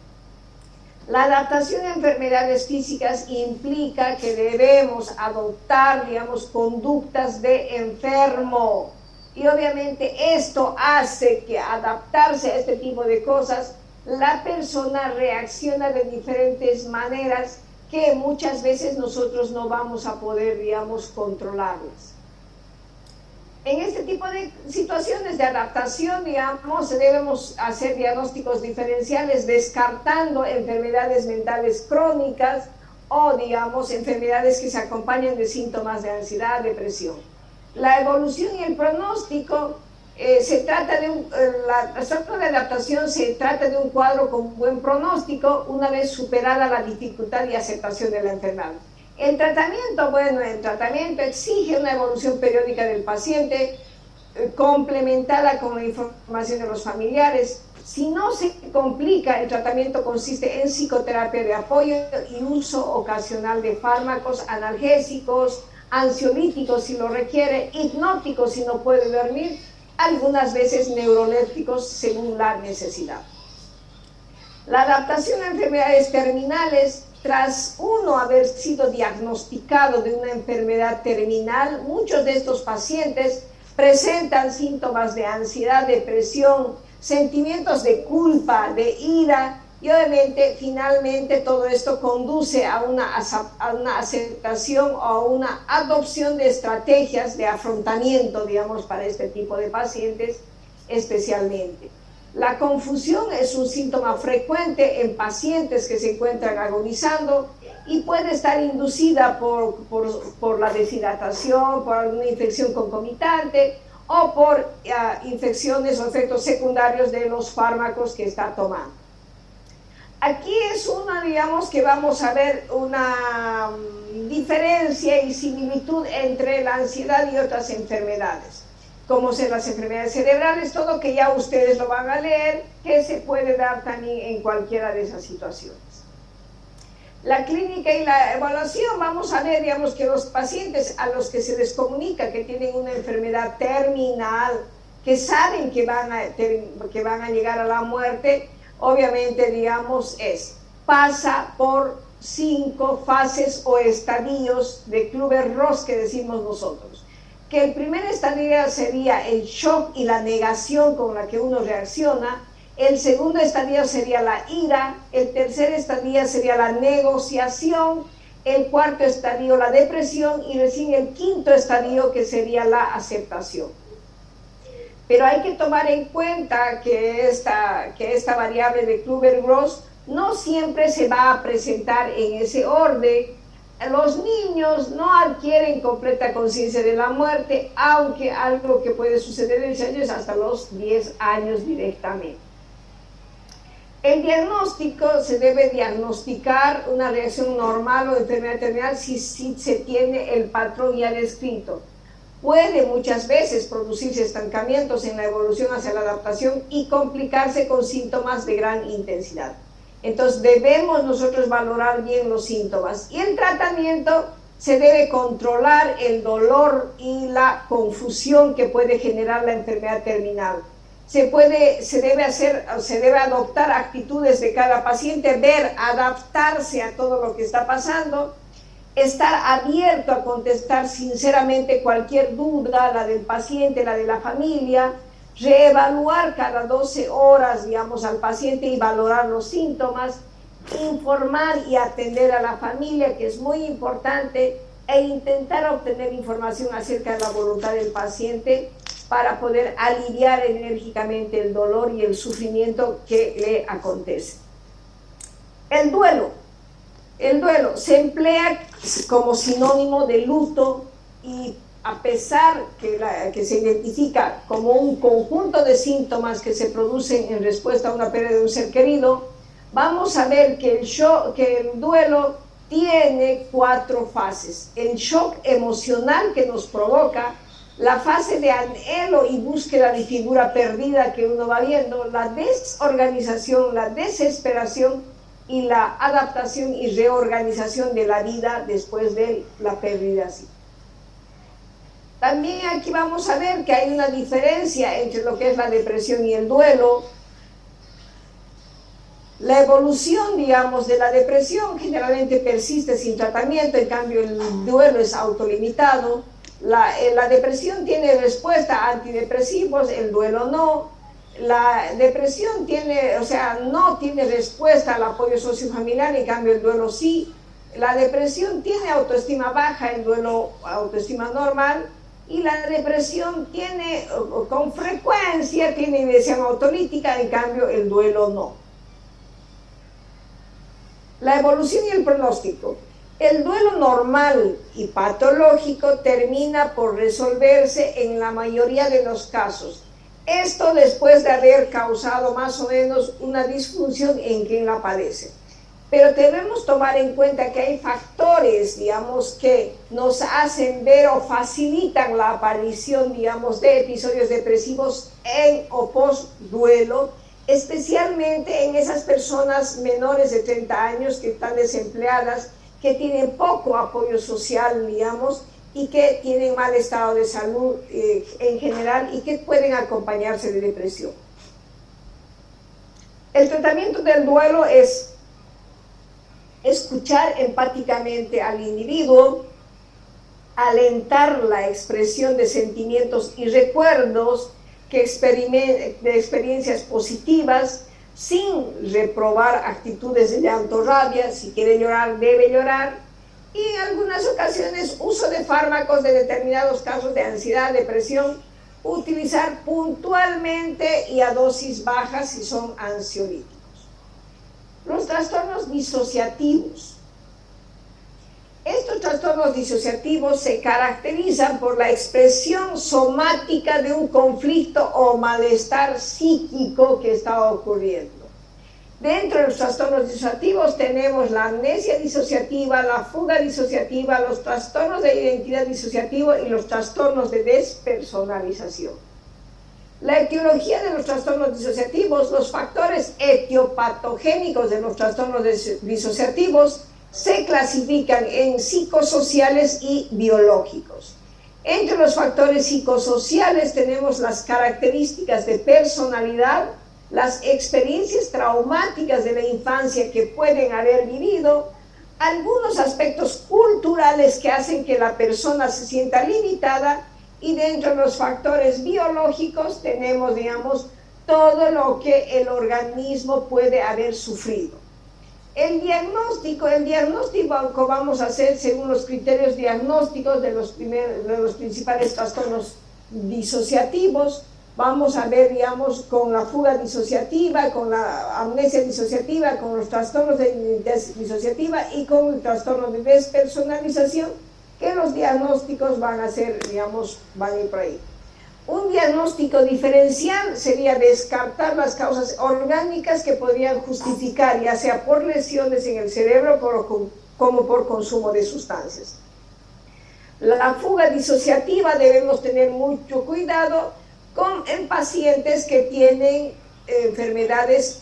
La adaptación a enfermedades físicas implica que debemos adoptar, digamos, conductas de enfermo. Y obviamente esto hace que adaptarse a este tipo de cosas, la persona reacciona de diferentes maneras que muchas veces nosotros no vamos a poder, digamos, controlarlas. En este tipo de situaciones de adaptación, digamos, debemos hacer diagnósticos diferenciales descartando enfermedades mentales crónicas o, digamos, enfermedades que se acompañan de síntomas de ansiedad, depresión. La evolución y el pronóstico, la estructura de adaptación se trata de un cuadro con buen pronóstico una vez superada la dificultad y aceptación de la enfermedad. El tratamiento, bueno, el tratamiento exige una evolución periódica del paciente, complementada con la información de los familiares. Si no se complica, el tratamiento consiste en psicoterapia de apoyo y uso ocasional de fármacos analgésicos, ansiolíticos si lo requiere, hipnóticos si no puede dormir, algunas veces neurolépticos según la necesidad. La adaptación a enfermedades terminales. Tras uno haber sido diagnosticado de una enfermedad terminal, muchos de estos pacientes presentan síntomas de ansiedad, depresión, sentimientos de culpa, de ira, y obviamente finalmente todo esto conduce a una aceptación o a una adopción de estrategias de afrontamiento, digamos, para este tipo de pacientes especialmente. La confusión es un síntoma frecuente en pacientes que se encuentran agonizando y puede estar inducida por la deshidratación, por alguna infección concomitante o por infecciones o efectos secundarios de los fármacos que está tomando. Aquí es digamos que vamos a ver una diferencia y similitud entre la ansiedad y otras enfermedades, como son las enfermedades cerebrales, todo que ya ustedes lo van a leer, que se puede dar también en cualquiera de esas situaciones. La clínica y la evaluación, vamos a ver, digamos, que los pacientes a los que se les comunica que tienen una enfermedad terminal, que saben que van a llegar a la muerte, obviamente, digamos, pasa por 5 fases o estadios de Kübler-Ross que decimos nosotros. Que el primer estadio sería el shock y la negación con la que uno reacciona, el segundo estadio sería la ira, el tercer estadio sería la negociación, el cuarto estadio la depresión y recién el quinto estadio que sería la aceptación. Pero hay que tomar en cuenta que esta variable de Kübler-Ross no siempre se va a presentar en ese orden. Los niños no adquieren completa conciencia de la muerte, aunque algo que puede suceder en ellos hasta los 10 años directamente. El diagnóstico, se debe diagnosticar una reacción normal o enfermedad terminal si se tiene el patrón ya descrito. Puede muchas veces producirse estancamientos en la evolución hacia la adaptación y complicarse con síntomas de gran intensidad. Entonces debemos nosotros valorar bien los síntomas y el tratamiento se debe controlar el dolor y la confusión que puede generar la enfermedad terminal. Se debe adoptar actitudes de cada paciente, adaptarse a todo lo que está pasando, estar abierto a contestar sinceramente cualquier duda, la del paciente, la de la familia, reevaluar cada 12 horas, digamos, al paciente y valorar los síntomas, informar y atender a la familia, que es muy importante, e intentar obtener información acerca de la voluntad del paciente para poder aliviar enérgicamente el dolor y el sufrimiento que le acontece. El duelo. El duelo se emplea como sinónimo de luto y a pesar que se identifica como un conjunto de síntomas que se producen en respuesta a una pérdida de un ser querido, vamos a ver que el duelo tiene 4 fases. El shock emocional que nos provoca, la fase de anhelo y búsqueda de figura perdida que uno va viendo, la desorganización, la desesperación y la adaptación y reorganización de la vida después de la pérdida. También aquí vamos a ver que hay una diferencia entre lo que es la depresión y el duelo. La evolución, digamos, de la depresión generalmente persiste sin tratamiento, en cambio el duelo es autolimitado. La depresión tiene respuesta a antidepresivos, el duelo no. La depresión no tiene respuesta al apoyo sociofamiliar, en cambio el duelo sí. La depresión tiene autoestima baja, el duelo autoestima normal. Y la depresión tiene, con frecuencia, tiene inhibición autolítica, en cambio el duelo no. La evolución y el pronóstico. El duelo normal y patológico termina por resolverse en la mayoría de los casos. Esto después de haber causado más o menos una disfunción en quien la padece. Pero debemos tomar en cuenta que hay factores, digamos, que nos hacen ver o facilitan la aparición, digamos, de episodios depresivos en o post-duelo, especialmente en esas personas menores de 30 años que están desempleadas, que tienen poco apoyo social, digamos, y que tienen mal estado de salud en general y que pueden acompañarse de depresión. El tratamiento del duelo es escuchar empáticamente al individuo, alentar la expresión de sentimientos y recuerdos de experiencias positivas, sin reprobar actitudes de llanto, rabia. Si quiere llorar, debe llorar. Y en algunas ocasiones, uso de fármacos de determinados casos de ansiedad, depresión, utilizar puntualmente y a dosis bajas si son ansiolíticos. Los trastornos disociativos. Estos trastornos disociativos se caracterizan por la expresión somática de un conflicto o malestar psíquico que está ocurriendo. Dentro de los trastornos disociativos tenemos la amnesia disociativa, la fuga disociativa, los trastornos de identidad disociativo y los trastornos de despersonalización. La etiología de los trastornos disociativos, los factores etiopatogénicos de los trastornos disociativos se clasifican en psicosociales y biológicos. Entre los factores psicosociales tenemos las características de personalidad, las experiencias traumáticas de la infancia que pueden haber vivido, algunos aspectos culturales que hacen que la persona se sienta limitada, y dentro de los factores biológicos tenemos, digamos, todo lo que el organismo puede haber sufrido. El diagnóstico vamos a hacer según los criterios diagnósticos de los principales trastornos disociativos. Vamos a ver, digamos, con la fuga disociativa, con la amnesia disociativa, con los trastornos de identidad disociativa y con el trastorno de despersonalización, que los diagnósticos van a ser, digamos, van a ir por ahí. Un diagnóstico diferencial sería descartar las causas orgánicas que podrían justificar, ya sea por lesiones en el cerebro como por consumo de sustancias. La fuga disociativa debemos tener mucho cuidado en pacientes que tienen enfermedades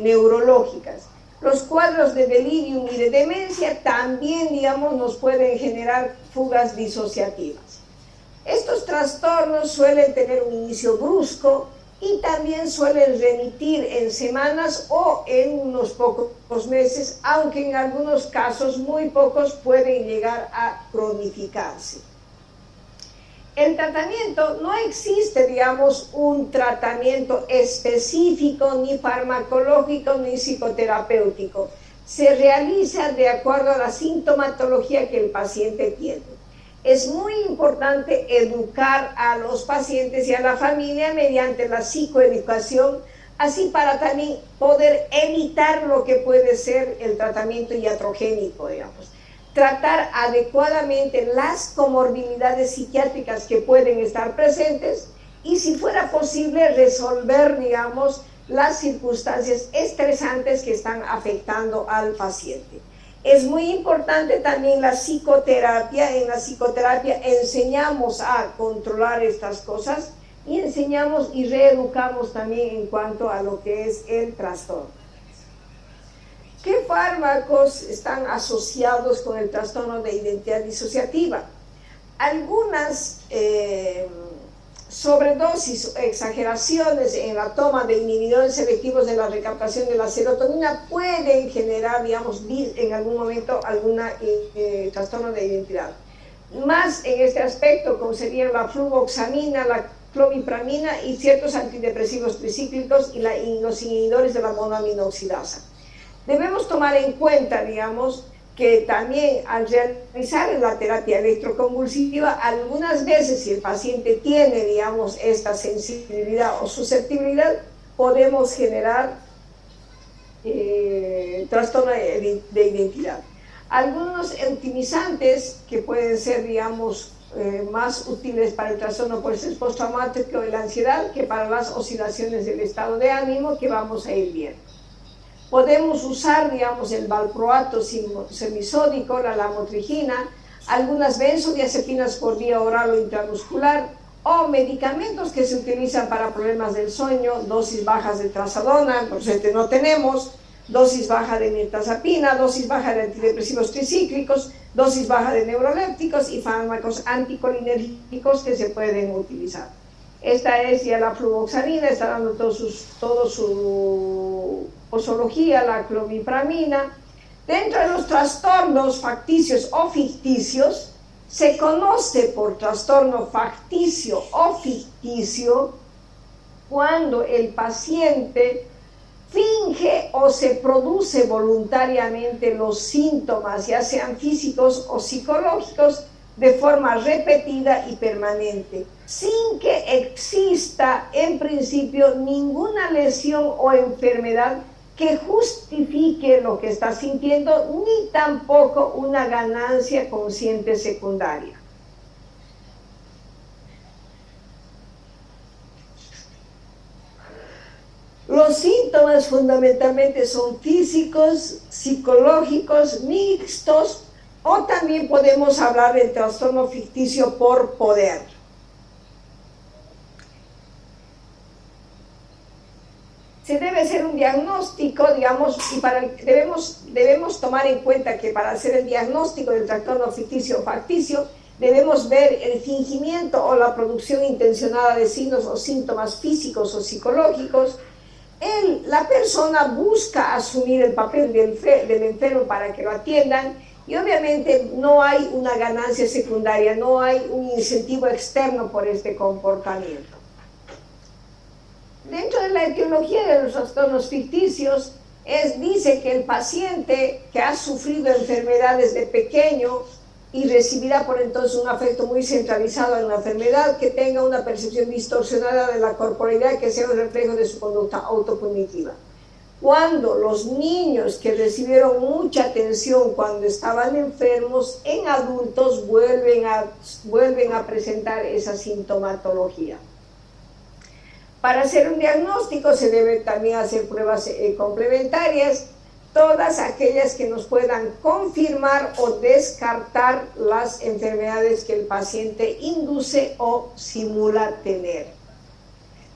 neurológicas. Los cuadros de delirium y de demencia también, digamos, nos pueden generar fugas disociativas. Estos trastornos suelen tener un inicio brusco y también suelen remitir en semanas o en unos pocos meses, aunque en algunos casos muy pocos pueden llegar a cronificarse. El tratamiento, no existe, digamos, un tratamiento específico, ni farmacológico, ni psicoterapéutico. Se realiza de acuerdo a la sintomatología que el paciente tiene. Es muy importante educar a los pacientes y a la familia mediante la psicoeducación así para también poder evitar lo que puede ser el tratamiento iatrogénico, digamos. Tratar adecuadamente las comorbilidades psiquiátricas que pueden estar presentes y, si fuera posible, resolver, digamos, las circunstancias estresantes que están afectando al paciente. Es muy importante también la psicoterapia. En la psicoterapia enseñamos a controlar estas cosas y enseñamos y reeducamos también en cuanto a lo que es el trastorno. ¿Qué fármacos están asociados con el trastorno de identidad disociativa? Algunas sobredosis o exageraciones en la toma de inhibidores selectivos de la recaptación de la serotonina pueden generar, digamos, en algún momento algún trastorno de identidad. Más en este aspecto, como serían la fluvoxamina, la clomipramina y ciertos antidepresivos tricíclicos y los inhibidores de la monoaminoxidasa. Debemos tomar en cuenta, digamos, que también al realizar la terapia electroconvulsiva, algunas veces si el paciente tiene, digamos, esta sensibilidad o susceptibilidad, podemos generar trastorno de identidad. Algunos optimizantes que pueden ser, digamos, más útiles para el trastorno por estrés postraumático y la ansiedad que para las oscilaciones del estado de ánimo, que vamos a ir viendo. Podemos usar, digamos, el valproato semisódico, la lamotrigina, algunas benzodiazepinas por vía oral o intramuscular, o medicamentos que se utilizan para problemas del sueño, dosis bajas de trazadona, por suerte no tenemos, dosis baja de mirtazapina, dosis baja de antidepresivos tricíclicos, dosis baja de neurolépticos y fármacos anticolinérgicos que se pueden utilizar. Esta es ya la fluvoxamina, está dando todo su posología, la clomipramina. Dentro de los trastornos facticios o ficticios, se conoce por trastorno facticio o ficticio cuando el paciente finge o se produce voluntariamente los síntomas, ya sean físicos o psicológicos, de forma repetida y permanente, sin que exista en principio ninguna lesión o enfermedad que justifique lo que está sintiendo, ni tampoco una ganancia consciente secundaria. Los síntomas fundamentalmente son físicos, psicológicos, mixtos, o también podemos hablar del trastorno ficticio por poder. Se debe hacer un diagnóstico, digamos, y debemos tomar en cuenta que para hacer el diagnóstico del trastorno ficticio o facticio, debemos ver el fingimiento o la producción intencionada de signos o síntomas físicos o psicológicos. La persona busca asumir el papel del enfermo para que lo atiendan, y obviamente no hay una ganancia secundaria, no hay un incentivo externo por este comportamiento. Dentro de la etiología de los trastornos ficticios, dice que el paciente que ha sufrido enfermedades de pequeño y recibirá por entonces un afecto muy centralizado en la enfermedad, que tenga una percepción distorsionada de la corporalidad, que sea un reflejo de su conducta autopunitiva. Cuando los niños que recibieron mucha atención cuando estaban enfermos, en adultos vuelven a presentar esa sintomatología. Para hacer un diagnóstico se debe también hacer pruebas complementarias, todas aquellas que nos puedan confirmar o descartar las enfermedades que el paciente induce o simula tener.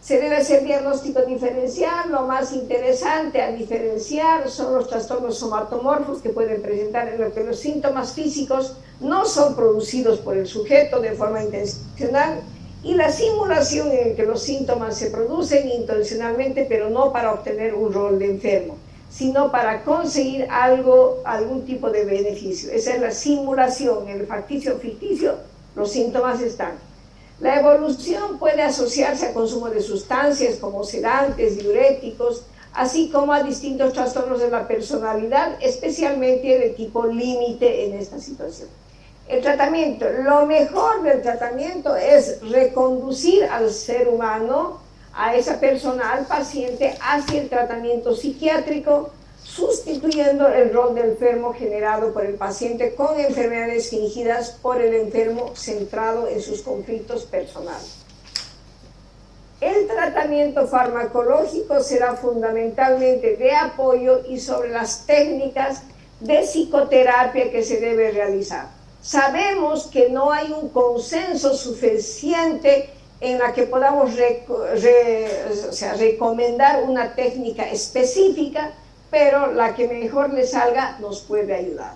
Se debe hacer diagnóstico diferencial. Lo más interesante a diferenciar son los trastornos somatomorfos, que pueden presentar en lo que los síntomas físicos no son producidos por el sujeto de forma intencional, y la simulación en la que los síntomas se producen intencionalmente, pero no para obtener un rol de enfermo, sino para conseguir algún tipo de beneficio. Esa es la simulación. En el facticio ficticio los síntomas están. La evolución puede asociarse al consumo de sustancias como sedantes, diuréticos, así como a distintos trastornos de la personalidad, especialmente de tipo límite en esta situación. El tratamiento, lo mejor del tratamiento es reconducir al ser humano a esa persona, al paciente, hacia el tratamiento psiquiátrico, sustituyendo el rol de enfermo generado por el paciente con enfermedades fingidas por el enfermo centrado en sus conflictos personales. El tratamiento farmacológico será fundamentalmente de apoyo y sobre las técnicas de psicoterapia que se debe realizar. Sabemos que no hay un consenso suficiente en la que podamos recomendar una técnica específica, pero la que mejor le salga nos puede ayudar.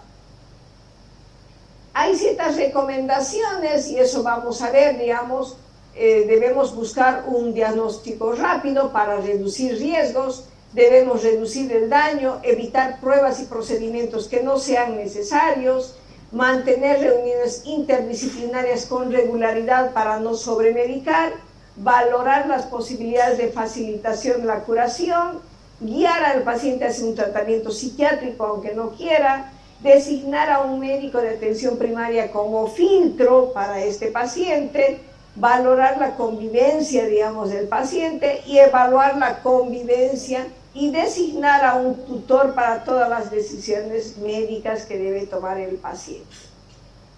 Hay ciertas recomendaciones y eso vamos a ver, digamos, debemos buscar un diagnóstico rápido para reducir riesgos, debemos reducir el daño, evitar pruebas y procedimientos que no sean necesarios, mantener reuniones interdisciplinarias con regularidad para no sobremedicar, valorar las posibilidades de facilitación de la curación, guiar al paciente hacia un tratamiento psiquiátrico aunque no quiera, designar a un médico de atención primaria como filtro para este paciente, valorar la convivencia, digamos, del paciente y evaluar la convivencia y designar a un tutor para todas las decisiones médicas que debe tomar el paciente.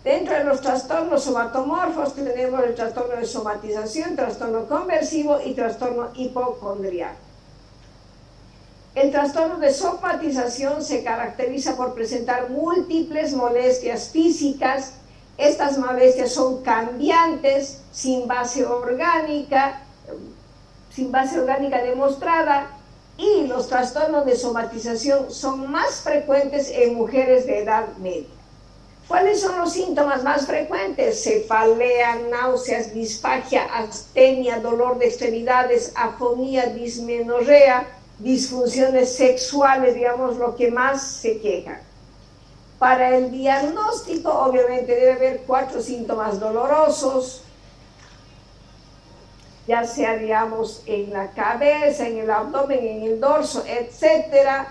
Dentro de los trastornos somatomorfos tenemos el trastorno de somatización, trastorno conversivo y trastorno hipocondriaco. El trastorno de somatización se caracteriza por presentar múltiples molestias físicas. Estas molestias son cambiantes, sin base orgánica demostrada, y los trastornos de somatización son más frecuentes en mujeres de edad media. ¿Cuáles son los síntomas más frecuentes? Cefalea, náuseas, disfagia, astenia, dolor de extremidades, afonía, dismenorrea, disfunciones sexuales, digamos, lo que más se queja. Para el diagnóstico, obviamente, debe haber 4 síntomas dolorosos, ya sea, digamos, en la cabeza, en el abdomen, en el dorso, etc.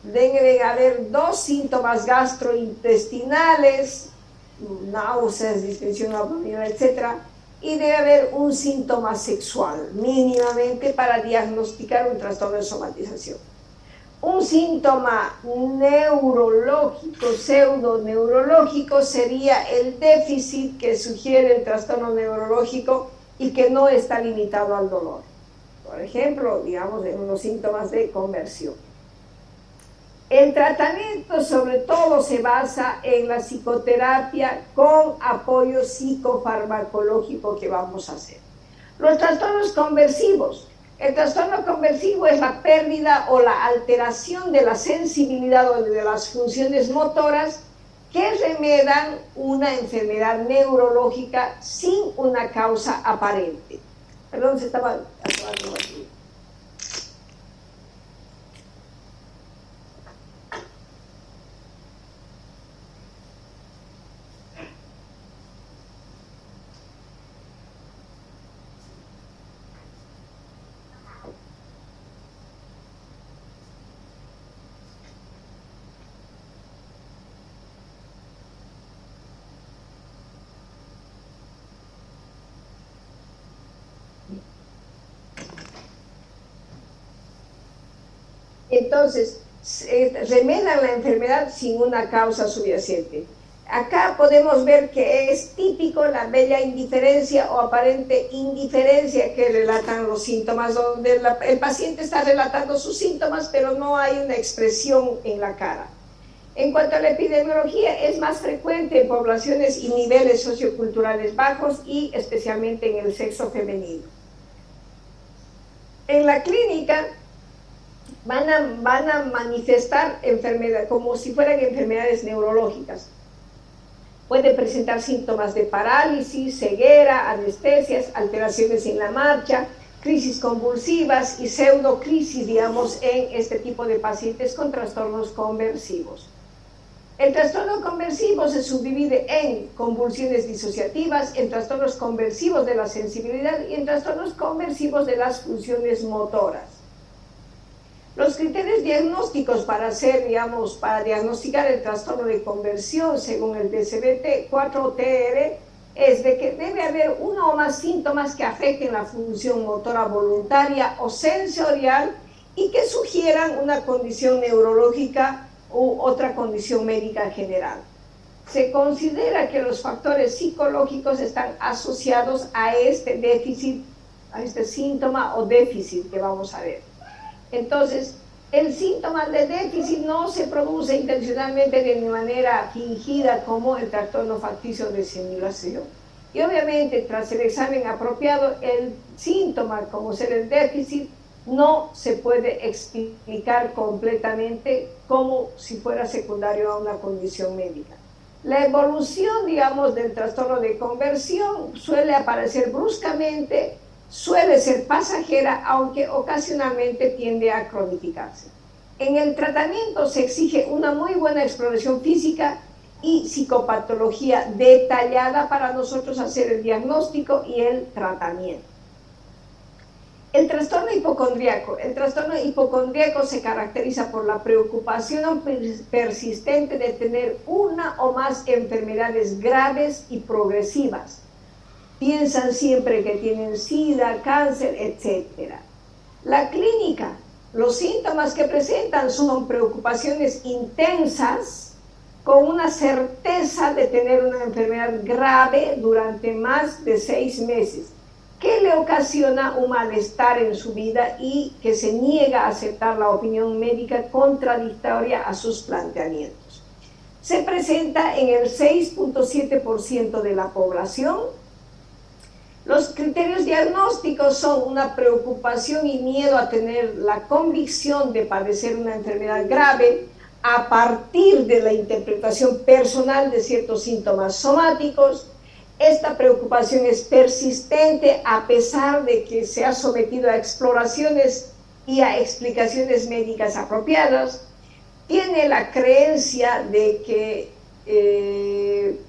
Deben haber 2 síntomas gastrointestinales, náuseas, distensión abdominal, etc. Y debe haber un síntoma sexual, mínimamente, para diagnosticar un trastorno de somatización. Un síntoma neurológico, pseudoneurológico, sería el déficit que sugiere el trastorno neurológico y que no está limitado al dolor. Por ejemplo, digamos, en unos síntomas de conversión. El tratamiento sobre todo se basa en la psicoterapia con apoyo psicofarmacológico que vamos a hacer. Los trastornos conversivos. El trastorno conversivo es la pérdida o la alteración de la sensibilidad o de las funciones motoras que remedan una enfermedad neurológica sin una causa aparente. Perdón, se estaba acabando aquí. Entonces, remedan la enfermedad sin una causa subyacente. Acá podemos ver que es típico la bella indiferencia o aparente indiferencia que relatan los síntomas, donde el paciente está relatando sus síntomas, pero no hay una expresión en la cara. En cuanto a la epidemiología, es más frecuente en poblaciones y niveles socioculturales bajos y especialmente en el sexo femenino. En la clínica van a manifestar enfermedad como si fueran enfermedades neurológicas. Puede presentar síntomas de parálisis, ceguera, anestesias, alteraciones en la marcha, crisis convulsivas y pseudocrisis, digamos, en este tipo de pacientes con trastornos conversivos. El trastorno conversivo se subdivide en convulsiones disociativas, en trastornos conversivos de la sensibilidad y en trastornos conversivos de las funciones motoras. Los criterios diagnósticos para diagnosticar el trastorno de conversión según el DSM-4-TR es de que debe haber uno o más síntomas que afecten la función motora voluntaria o sensorial y que sugieran una condición neurológica u otra condición médica general. Se considera que los factores psicológicos están asociados a este déficit, a este síntoma o déficit que vamos a ver. Entonces, el síntoma de déficit no se produce intencionalmente de manera fingida como el trastorno facticio de simulación. Y obviamente, tras el examen apropiado, el síntoma como ser el déficit no se puede explicar completamente como si fuera secundario a una condición médica. La evolución, digamos, del trastorno de conversión suele aparecer bruscamente, suele ser pasajera, aunque ocasionalmente tiende a cronificarse. En el tratamiento se exige una muy buena exploración física y psicopatología detallada para nosotros hacer el diagnóstico y el tratamiento. El trastorno hipocondríaco. El trastorno hipocondríaco se caracteriza por la preocupación persistente de tener una o más enfermedades graves y progresivas. Piensan siempre que tienen SIDA, cáncer, etc. La clínica, los síntomas que presentan son preocupaciones intensas con una certeza de tener una enfermedad grave durante más de 6 meses, que le ocasiona un malestar en su vida y que se niega a aceptar la opinión médica contradictoria a sus planteamientos. Se presenta en el 6.7% de la población. Los criterios diagnósticos son una preocupación y miedo a tener la convicción de padecer una enfermedad grave a partir de la interpretación personal de ciertos síntomas somáticos. Esta preocupación es persistente a pesar de que se ha sometido a exploraciones y a explicaciones médicas apropiadas. Tiene la creencia de que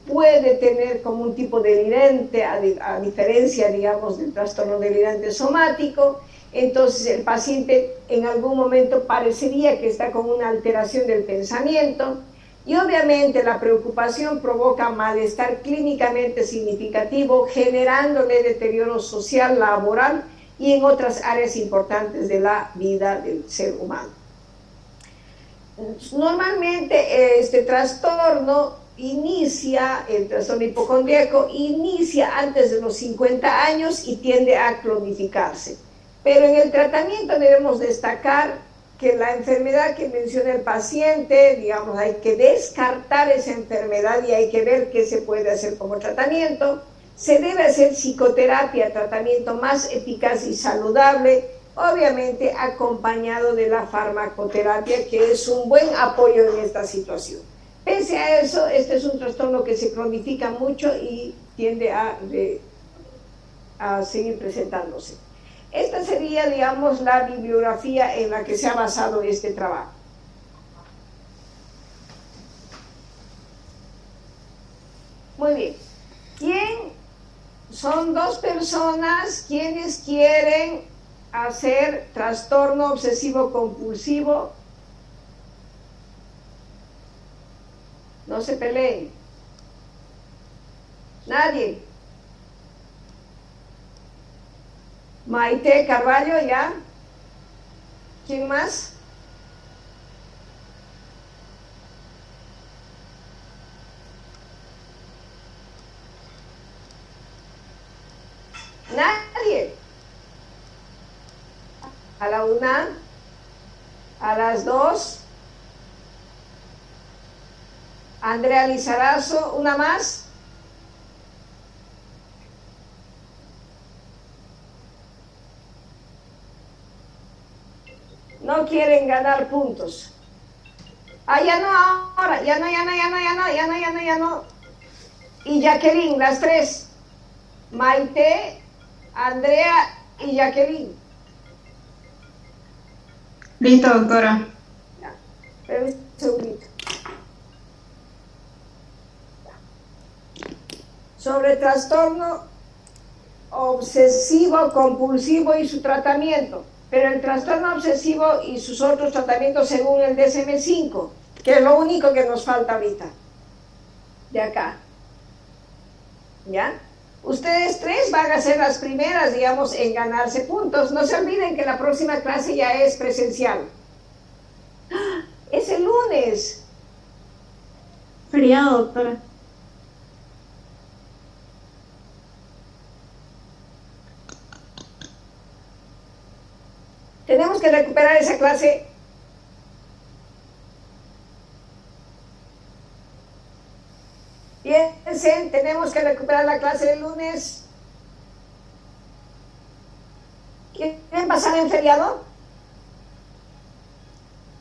puede tener como un tipo delirante, a diferencia, digamos, del trastorno delirante somático. Entonces el paciente en algún momento parecería que está con una alteración del pensamiento. Y obviamente la preocupación provoca malestar clínicamente significativo, generándole deterioro social, laboral y en otras áreas importantes de la vida del ser humano. Normalmente este trastorno el trastorno hipocondríaco inicia antes de los 50 años y tiende a cronificarse. Pero en el tratamiento debemos destacar que la enfermedad que menciona el paciente, digamos, hay que descartar esa enfermedad y hay que ver qué se puede hacer como tratamiento. Se debe hacer psicoterapia, tratamiento más eficaz y saludable, obviamente acompañado de la farmacoterapia, que es un buen apoyo en esta situación. Pese a eso, este es un trastorno que se cronifica mucho y tiende a seguir presentándose. Esta sería, digamos, la bibliografía en la que se ha basado este trabajo. Muy bien. Son 2 personas quienes quieren hacer trastorno obsesivo compulsivo. No se peleen. Nadie. Maite Carvalho, ¿ya? ¿Quién más? Nadie. A la 1, a las 2. Andrea Lizarazo, ¿una más? No quieren ganar puntos. Ya no ahora, ya no. Y Jacqueline, las 3. Maite, Andrea y Jacqueline. Listo, doctora. Ya, pero un segundito. Sobre trastorno obsesivo compulsivo y su tratamiento. Pero el trastorno obsesivo y sus otros tratamientos según el DSM-5, que es lo único que nos falta ahorita, de acá. ¿Ya? Ustedes tres van a ser las primeras, digamos, en ganarse puntos. No se olviden que la próxima clase ya es presencial. ¡Ah! Es el lunes. Feriado, doctora. Tenemos que recuperar esa clase. Piensen, tenemos que recuperar la clase del lunes. ¿Quieren pasar en feriado?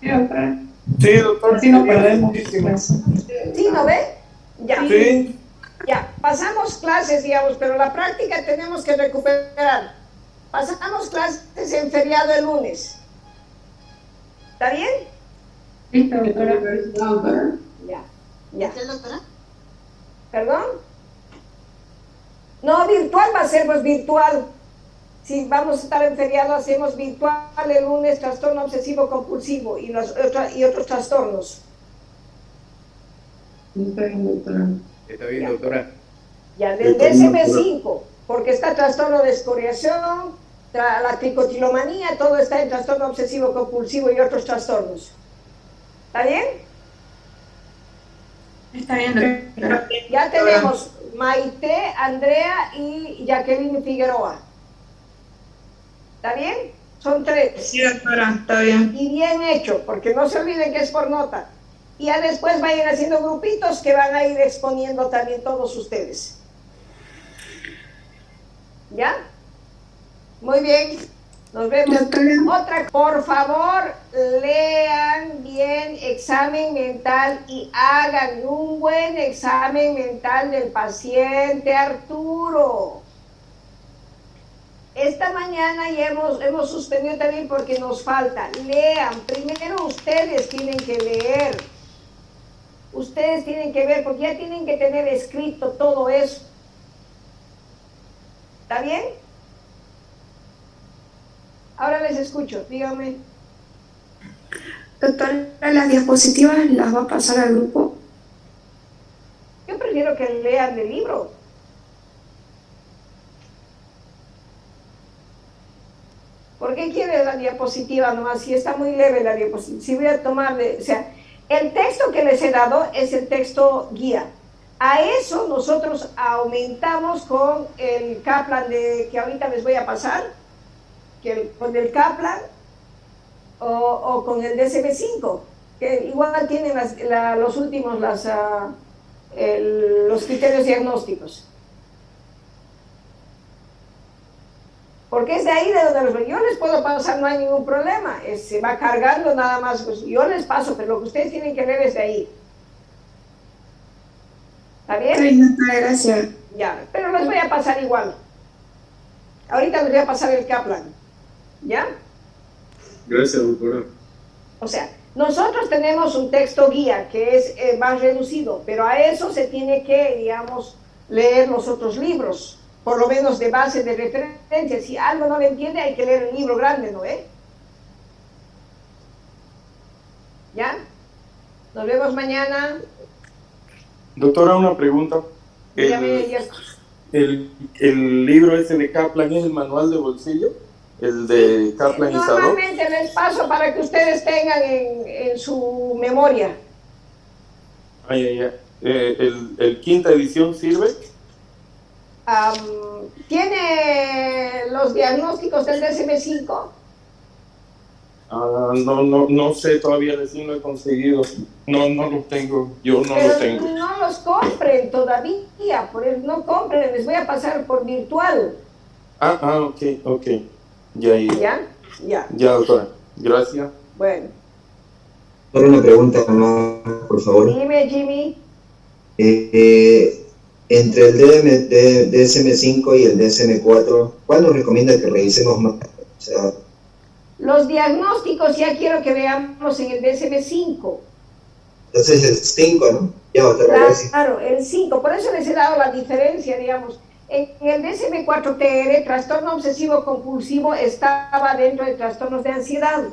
Sí, doctora. Sí, doctor. Así no perdemos. ¿Sí, no ve? Ya. Sí. Ya, pasamos clases, digamos, pero la práctica tenemos que recuperar. Pasamos clases en feriado el lunes. ¿Está bien? Listo, doctora. Ya, ya. ¿Usted, doctora? ¿Perdón? No, virtual va a ser, pues virtual. Si vamos a estar en feriado, hacemos virtual el lunes, trastorno obsesivo compulsivo y otros trastornos. Está bien, doctora. Está bien, Ya. doctora. Ya, del DSM-5, porque está trastorno de escoriación, la tricotilomanía, todo está en trastorno obsesivo compulsivo y otros trastornos. ¿Está bien? Está bien, doctora. Ya tenemos Maite, Andrea y Jacqueline Figueroa. ¿Está bien? Son 3. Sí, doctora, está bien. Y bien hecho, porque no se olviden que es por nota. Y ya después vayan haciendo grupitos que van a ir exponiendo también todos ustedes. ¿Ya? Muy bien. Nos vemos. Doctora. Otra, por favor, lean bien examen mental y hagan un buen examen mental del paciente Arturo. Esta mañana ya hemos suspendido también porque nos falta. Lean. Primero ustedes tienen que leer. Ustedes tienen que ver, porque ya tienen que tener escrito todo eso. ¿Está bien? Ahora les escucho, dígame. Doctora, las diapositivas las va a pasar al grupo. Yo prefiero que lean el libro. ¿Por qué quiere la diapositiva nomás? Si está muy leve la diapositiva. Si voy a tomar, o sea, el texto que les he dado es el texto guía. A eso nosotros aumentamos con el Kaplan que ahorita les voy a pasar, con el Kaplan o con el DSM-5, que igual tienen los últimos, los criterios diagnósticos. Porque es de ahí de donde yo les puedo pasar, no hay ningún problema, se va cargando nada más, pues yo les paso, pero lo que ustedes tienen que ver es de ahí. ¿Está bien? Ay, doctora, gracias. Ya, pero les voy a pasar igual. Ahorita les voy a pasar el Kaplan. ¿Ya? Gracias, doctora. O sea, nosotros tenemos un texto guía que es más reducido, pero a eso se tiene que, digamos, leer los otros libros, por lo menos de base de referencia. Si algo no le entiende, hay que leer el libro grande, ¿no? ¿Ya? Nos vemos mañana. Doctora, una pregunta. Dígame, El libro ese de Kaplan es el manual de bolsillo, el de Kaplan y Sadov. Normalmente les paso para que ustedes tengan en su memoria. ¿El quinta edición sirve? ¿Tiene los diagnósticos del DSM-5? No sé, todavía recién lo he conseguido. No los tengo, yo no Pero los tengo. no los compren todavía, por eso no compren, les voy a pasar por virtual. Ok. Ya. Ya. Ya, doctora. Gracias. Bueno, Solo una pregunta más, por favor. dime, Jimmy. Entre el DSM-5 y el DSM-4, ¿cuál nos recomienda que revisemos más? O sea, Los diagnósticos ya quiero que veamos en el DSM-5. entonces el 5, ¿no? Ya, doctora, gracias. Claro, el 5, por eso les he dado la diferencia, digamos. En el DSM-4-TR, trastorno obsesivo compulsivo estaba dentro de trastornos de ansiedad.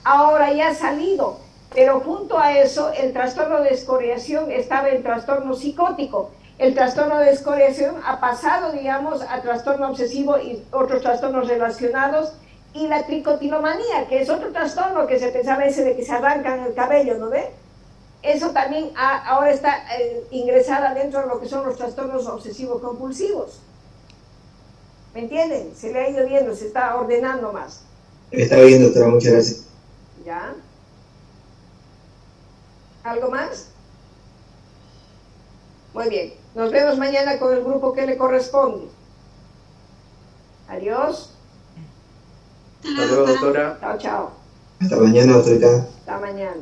Ahora ya ha salido, pero junto a eso el trastorno de escoriación estaba en trastorno psicótico. el trastorno de escoriación ha pasado, digamos, a trastorno obsesivo y otros trastornos relacionados, y la tricotilomanía, que es otro trastorno que se pensaba ese de que se arrancan el cabello, ¿no ve? Eso también ahora está ingresada dentro de lo que son los trastornos obsesivo-compulsivos. ¿Me entienden? Se le ha ido viendo, se está ordenando más. Está bien, doctora, muchas gracias. ¿Ya? ¿Algo más? Muy bien. Nos vemos mañana con el grupo que le corresponde. Adiós. Hasta luego, doctora. Chao, chao. Hasta mañana, doctorita. Hasta mañana.